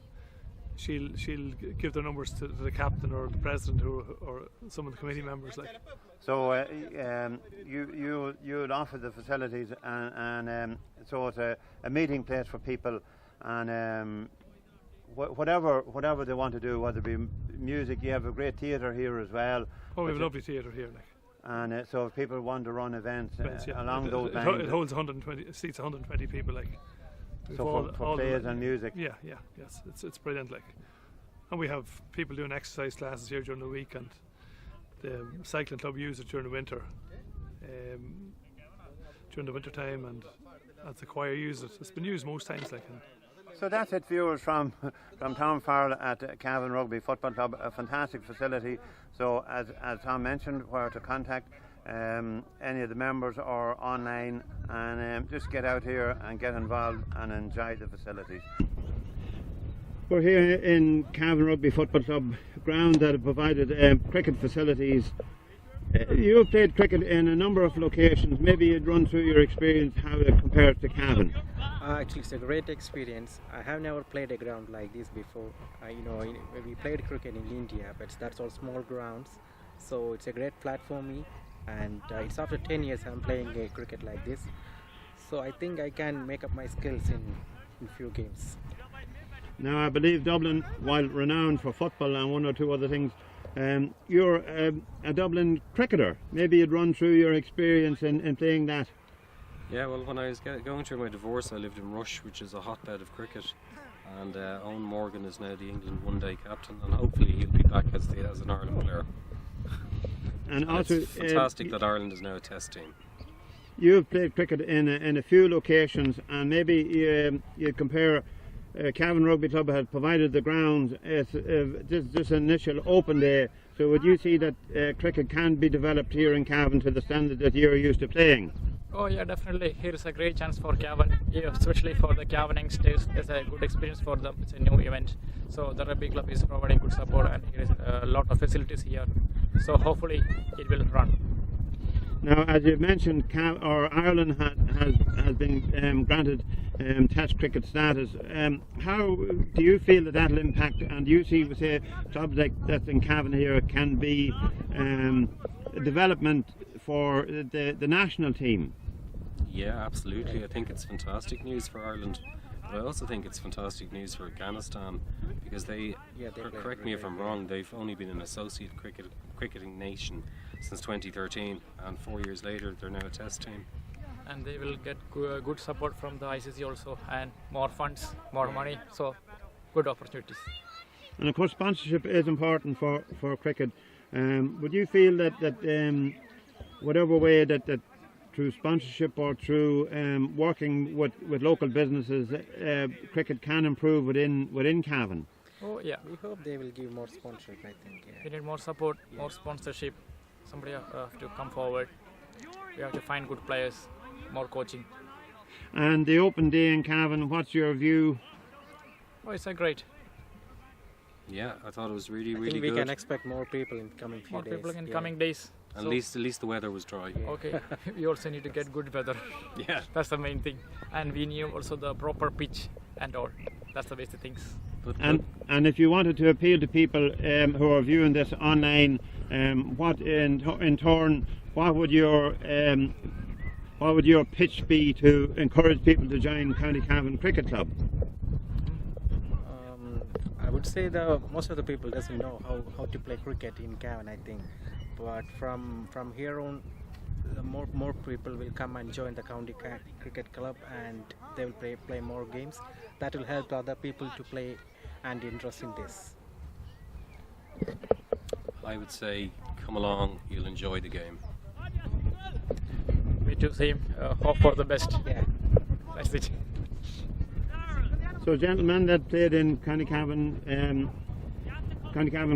she'll give their numbers to the captain or the president or some of the committee members. So you would offer the facilities, and so it's a meeting place for people, and whatever they want to do, whether it be music. You have a great theatre here as well. Oh, we have a lovely theatre here. And so if people want to run events along those lines, it holds 120 seats, 120 people. So for plays and music. Yes, it's brilliant. And we have people doing exercise classes here during the week, and the cycling club use it during the winter. During the winter time, and as the choir use it. It's been used most times. So that's it, viewers, from Tom Farrell at Cavan Rugby Football Club, a fantastic facility. So as Tom mentioned, where to contact any of the members or online, and just get out here and get involved and enjoy the facilities. We're here in Cavan Rugby Football Club ground that have provided cricket facilities. You have played cricket in a number of locations. Maybe you'd run through your experience, how it compares to Cavan. Actually, it's a great experience. I have never played a ground like this before. We played cricket in India, but that's all small grounds. So it's a great platform for me, and it's after 10 years I'm playing cricket like this. So I think I can make up my skills in few games. Now, I believe Dublin, while renowned for football and one or two other things, you're a Dublin cricketer. Maybe you'd run through your experience in playing that. Yeah, well, when I was going through my divorce, I lived in Rush, which is a hotbed of cricket, and Owen Morgan is now the England one-day captain, and hopefully he'll be back as an Ireland player. And also, it's fantastic that Ireland is now a test team. You've played cricket in a few locations, and maybe you compare. Cavan Rugby Club had provided the grounds. It's this initial open day. So would you see that cricket can be developed here in Cavan to the standard that you're used to playing? Oh yeah, definitely. Here is a great chance for Cavan, especially for the Cavan youngsters. It's a good experience for them. It's a new event. So the Rugby Club is providing good support, and here is a lot of facilities here. So hopefully it will run. Now, as you've mentioned, Ireland has been granted Test cricket status. How do you feel that will impact, and do you see, say, clubs like that's in Cavan here can be a development for the national team? Yeah, absolutely. I think it's fantastic news for Ireland, but I also think it's fantastic news for Afghanistan, because they correct me if I'm wrong, they've only been an associate cricketing nation since 2013, and 4 years later they're now a test team. And they will get good support from the ICC also, and more funds, more money, so good opportunities. And of course sponsorship is important for cricket. Would you feel that whatever way that through sponsorship or through working with local businesses, cricket can improve within Cavan? Oh yeah. We hope they will give more sponsorship, I think. Yeah. We need more support, more sponsorship. Somebody have to come forward. We have to find good players, more coaching. And the open day in Cavan, what's your view? Oh, it's a great. Yeah, I thought it was really I think good. We can expect more people in coming few days. More people in coming days. At least the weather was dry. Okay, we also need to get good weather. Yeah, that's the main thing, and we need also the proper pitch and all. That's the basic things. And if you wanted to appeal to people who are viewing this online, what in turn, what would your pitch be to encourage people to join County Cavan Cricket Club? I would say most of the people doesn't know how to play cricket in Cavan, I think. But from here on, more people will come and join the County Cricket Club, and they will play more games. That will help other people to play and interest in this. I would say come along, you'll enjoy the game. Me too, same. Hope for the best. Yeah, that's it. So gentlemen that played in County Cavan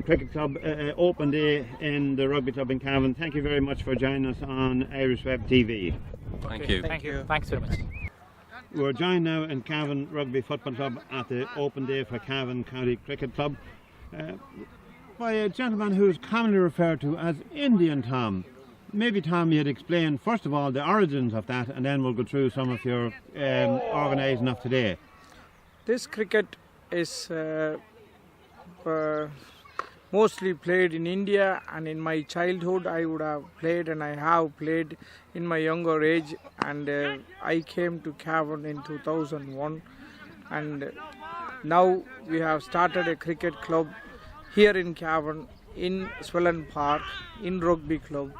Cricket Club open day in the rugby club in Cavan, thank you very much for joining us on Irish Web TV. Thank you. Thank you. Thanks very much. We're joined now in Cavan Rugby Football Club at the open day for Cavan County Cricket Club by a gentleman who's commonly referred to as Indian Tom. Maybe Tom, you'd explain first of all the origins of that, and then we'll go through some of your organising of today. This cricket is mostly played in India, and in my childhood I would have played, and I have played in my younger age, and I came to Cavan in 2001, and now we have started a cricket club here in Cavan, in Swellan Park, in Rugby Club,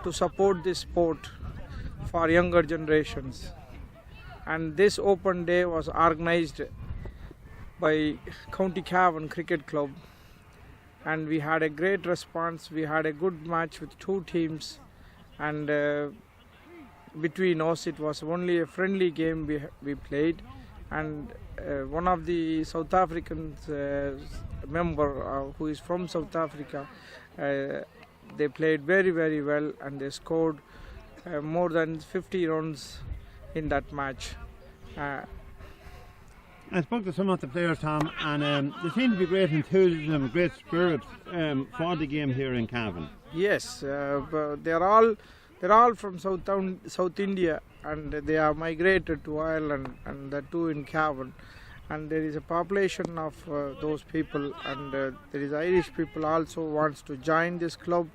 to support this sport for younger generations. And this open day was organized by County Cavan Cricket Club, and we had a great response. We had a good match with two teams, and between us it was only a friendly game we played, and one of the South African member who is from South Africa, they played very well, and they scored more than 50 runs in that match. I spoke to some of the players, Tom, and there seemed to be great enthusiasm, great spirit for the game here in Cavan. Yes, but they're all from South India, and they have migrated to Ireland, and the two in Cavan. And there is a population of those people, and there is Irish people also wants to join this club.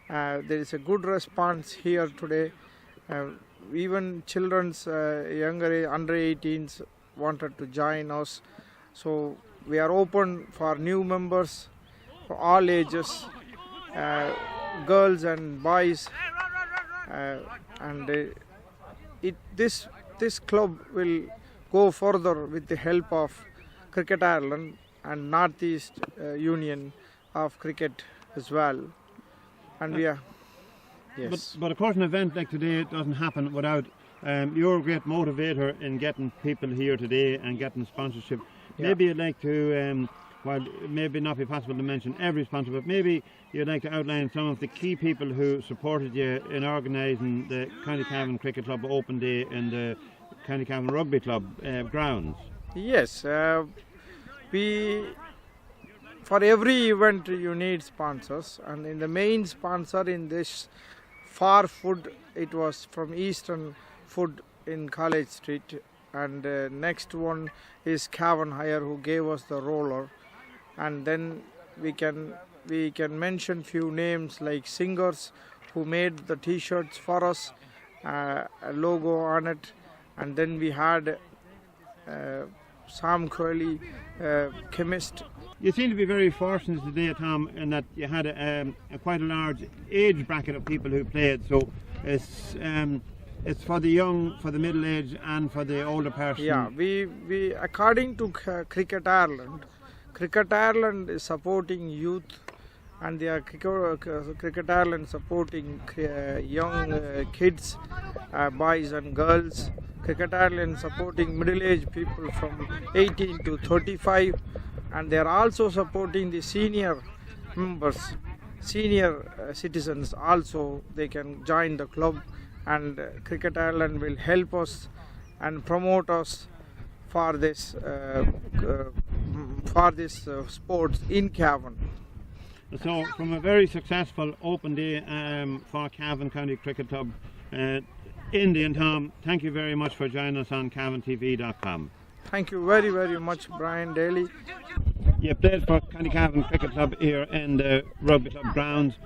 There is a good response here today. Even children's younger under 18s wanted to join us, so we are open for new members for all ages, girls and boys, and this club will go further with the help of Cricket Ireland and Northeast Union of Cricket as well. And we are, yes. But of course an event like today doesn't happen without you're a great motivator in getting people here today and getting sponsorship. Yeah. Maybe you'd like to, while it may not be possible to mention every sponsor, but maybe you'd like to outline some of the key people who supported you in organising the County Cavan Cricket Club Open Day in the County Cavan Rugby Club grounds. Yes, for every event you need sponsors, and in the main sponsor in this Far Food, it was from Eastern Food in College Street, and next one is Cavan Hire, who gave us the roller, and then we can mention few names like singers who made the t-shirts for us, a logo on it, and then we had Sam Curley, chemist. You seem to be very fortunate today, Tom, in that you had quite a large age bracket of people who played. So it's for the young, for the middle age, and for the older person. Yeah, we according to Cricket Ireland is supporting youth, and they are Cricket Ireland supporting young kids, boys and girls. Cricket Ireland supporting middle-aged people from 18 to 35, and they are also supporting the senior members, senior citizens also. They can join the club, and Cricket Ireland will help us and promote us for this sports in Cavan. So, from a very successful open day for Cavan County Cricket Club, Indy and Tom, thank you very much for joining us on CavanTV.com. Thank you very much, Brian Daly. You played for County Cavan Cricket Club here in the Rugby Club grounds.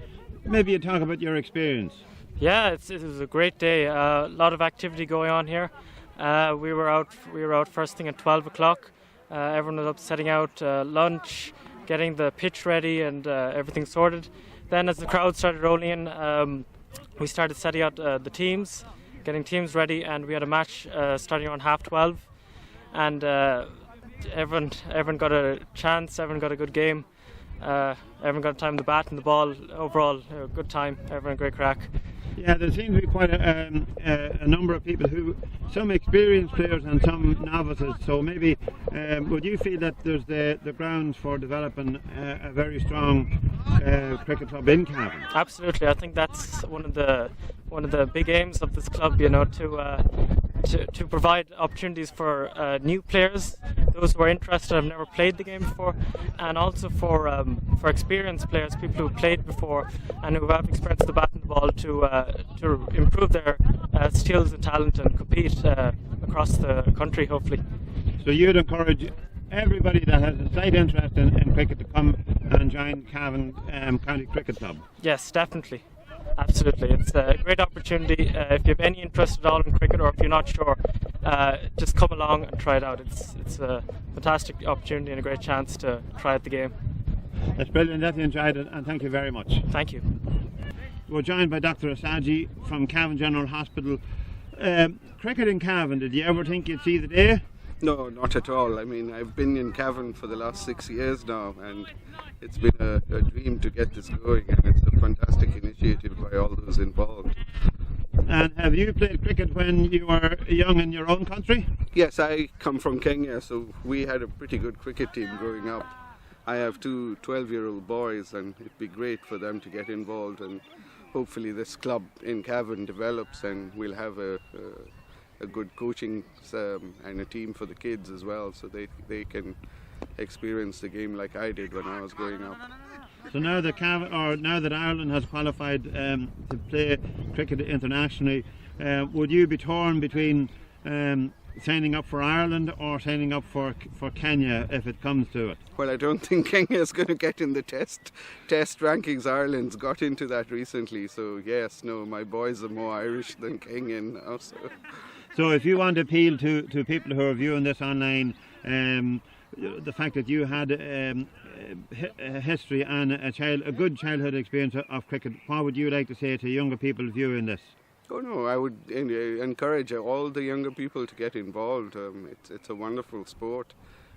Maybe you talk about your experience. Yeah, it was a great day. A lot of activity going on here. We were out first thing at 12 o'clock. Everyone was up setting out lunch, getting the pitch ready, and everything sorted. Then, as the crowd started rolling in, we started setting out the teams, getting teams ready, and we had a match starting around 12:30, and everyone got a chance, everyone got a good game, everyone got time the bat and the ball. Overall, a good time, everyone great crack. Yeah, there seems to be quite a number of people who, some experienced players and some novices, so maybe would you feel that there's the grounds for developing a very strong cricket club in Cavan? Absolutely, I think that's one of the big aims of this club, you know, to provide opportunities for new players, those who are interested, have never played the game before, and also for experienced players, people who played before and who have experienced the bat and the ball to improve their skills and talent and compete across the country, hopefully. So you'd encourage everybody that has a slight interest in cricket to come and join Cavan County Cricket Club? Yes, definitely. Absolutely, it's a great opportunity. If you have any interest at all in cricket, or if you're not sure, just come along and try it out. It's a fantastic opportunity and a great chance to try out the game. That's brilliant, that you enjoyed it, and thank you very much. Thank you. We're joined by Dr. Asaji from Cavan General Hospital. Cricket in Cavan, did you ever think you'd see the day? No, not at all. I mean, I've been in Cavan for the last 6 years now, and it's been a dream to get this going, and it's a fantastic initiative by all those involved. And have you played cricket when you were young in your own country? Yes, I come from Kenya, so we had a pretty good cricket team growing up. I have two 12-year-old boys, and it'd be great for them to get involved, and hopefully this club in Cavan develops and we'll have a good coaching and a team for the kids as well, so they can experience the game like I did when I was growing up. So now that now that Ireland has qualified to play cricket internationally, would you be torn between signing up for Ireland or signing up for Kenya if it comes to it? Well, I don't think Kenya is going to get in the test rankings. Ireland's got into that recently, so yes, no, my boys are more Irish than Kenyan now. So if you want to appeal to people who are viewing this online, the fact that you had a history and a good childhood experience of cricket, what would you like to say to younger people viewing this? Oh no, I would encourage all the younger people to get involved. It's a wonderful sport,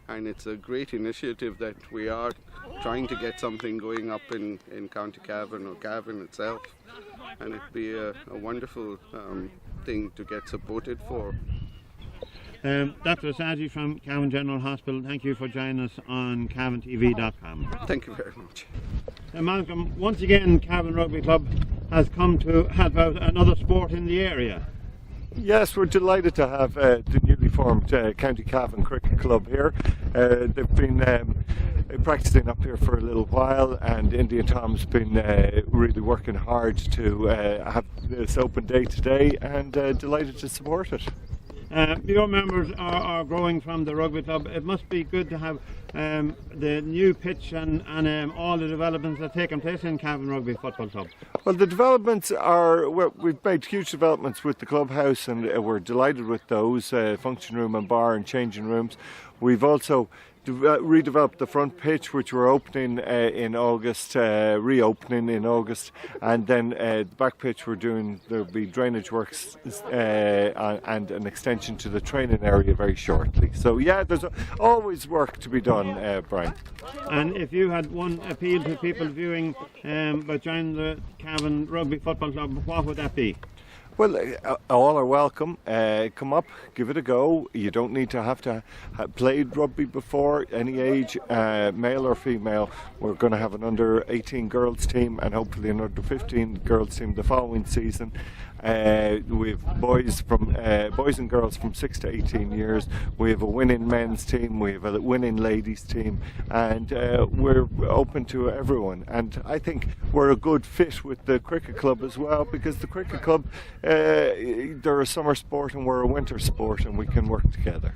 and it's a great initiative that we are trying to get something going up in County Cavan or Cavan itself, and it'd be a wonderful thing to get supported for. Dr. Asaji from Cavan General Hospital, thank you for joining us on CavanTV.com. Thank you very much. Malcolm, once again Cavan Rugby Club has come to help out another sport in the area. Yes, we're delighted to have the newly formed County Cavan Cricket Club here. They've been practicing up here for a little while, and Indian Tom's been really working hard to have this open day today, and delighted to support it. Your members are growing from the rugby club. It must be good to have the new pitch and all the developments that are taking place in Cavan Rugby Football Club. Well, the developments are, we've made huge developments with the clubhouse, and we're delighted with those, function room and bar and changing rooms. We've also redeveloped the front pitch, which we're opening in August, reopening in August, and then the back pitch there'll be drainage works and an extension to the training area very shortly. So yeah, there's always work to be done, Brian. And if you had one appeal to people viewing by joining the Cavan Rugby Football Club, what would that be? Well, all are welcome. Come up, give it a go. You don't need to have played rugby before, any age, male or female. We're going to have an under-18 girls team and hopefully an under-15 girls team the following season. We have boys and girls from 6 to 18 years. We have a winning men's team. We have a winning ladies team, and we're open to everyone. And I think we're a good fit with the cricket club as well, because the cricket club, they're a summer sport and we're a winter sport, and we can work together.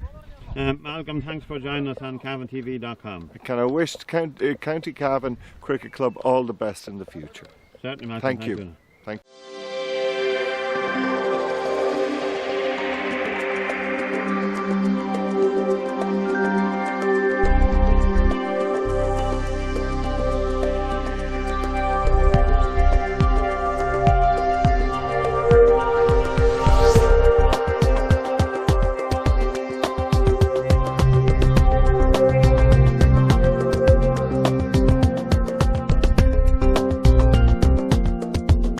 Malcolm, thanks for joining us on CavanTV.com. Can I wish County Cavan Cricket Club all the best in the future? Certainly, Malcolm. Thank you.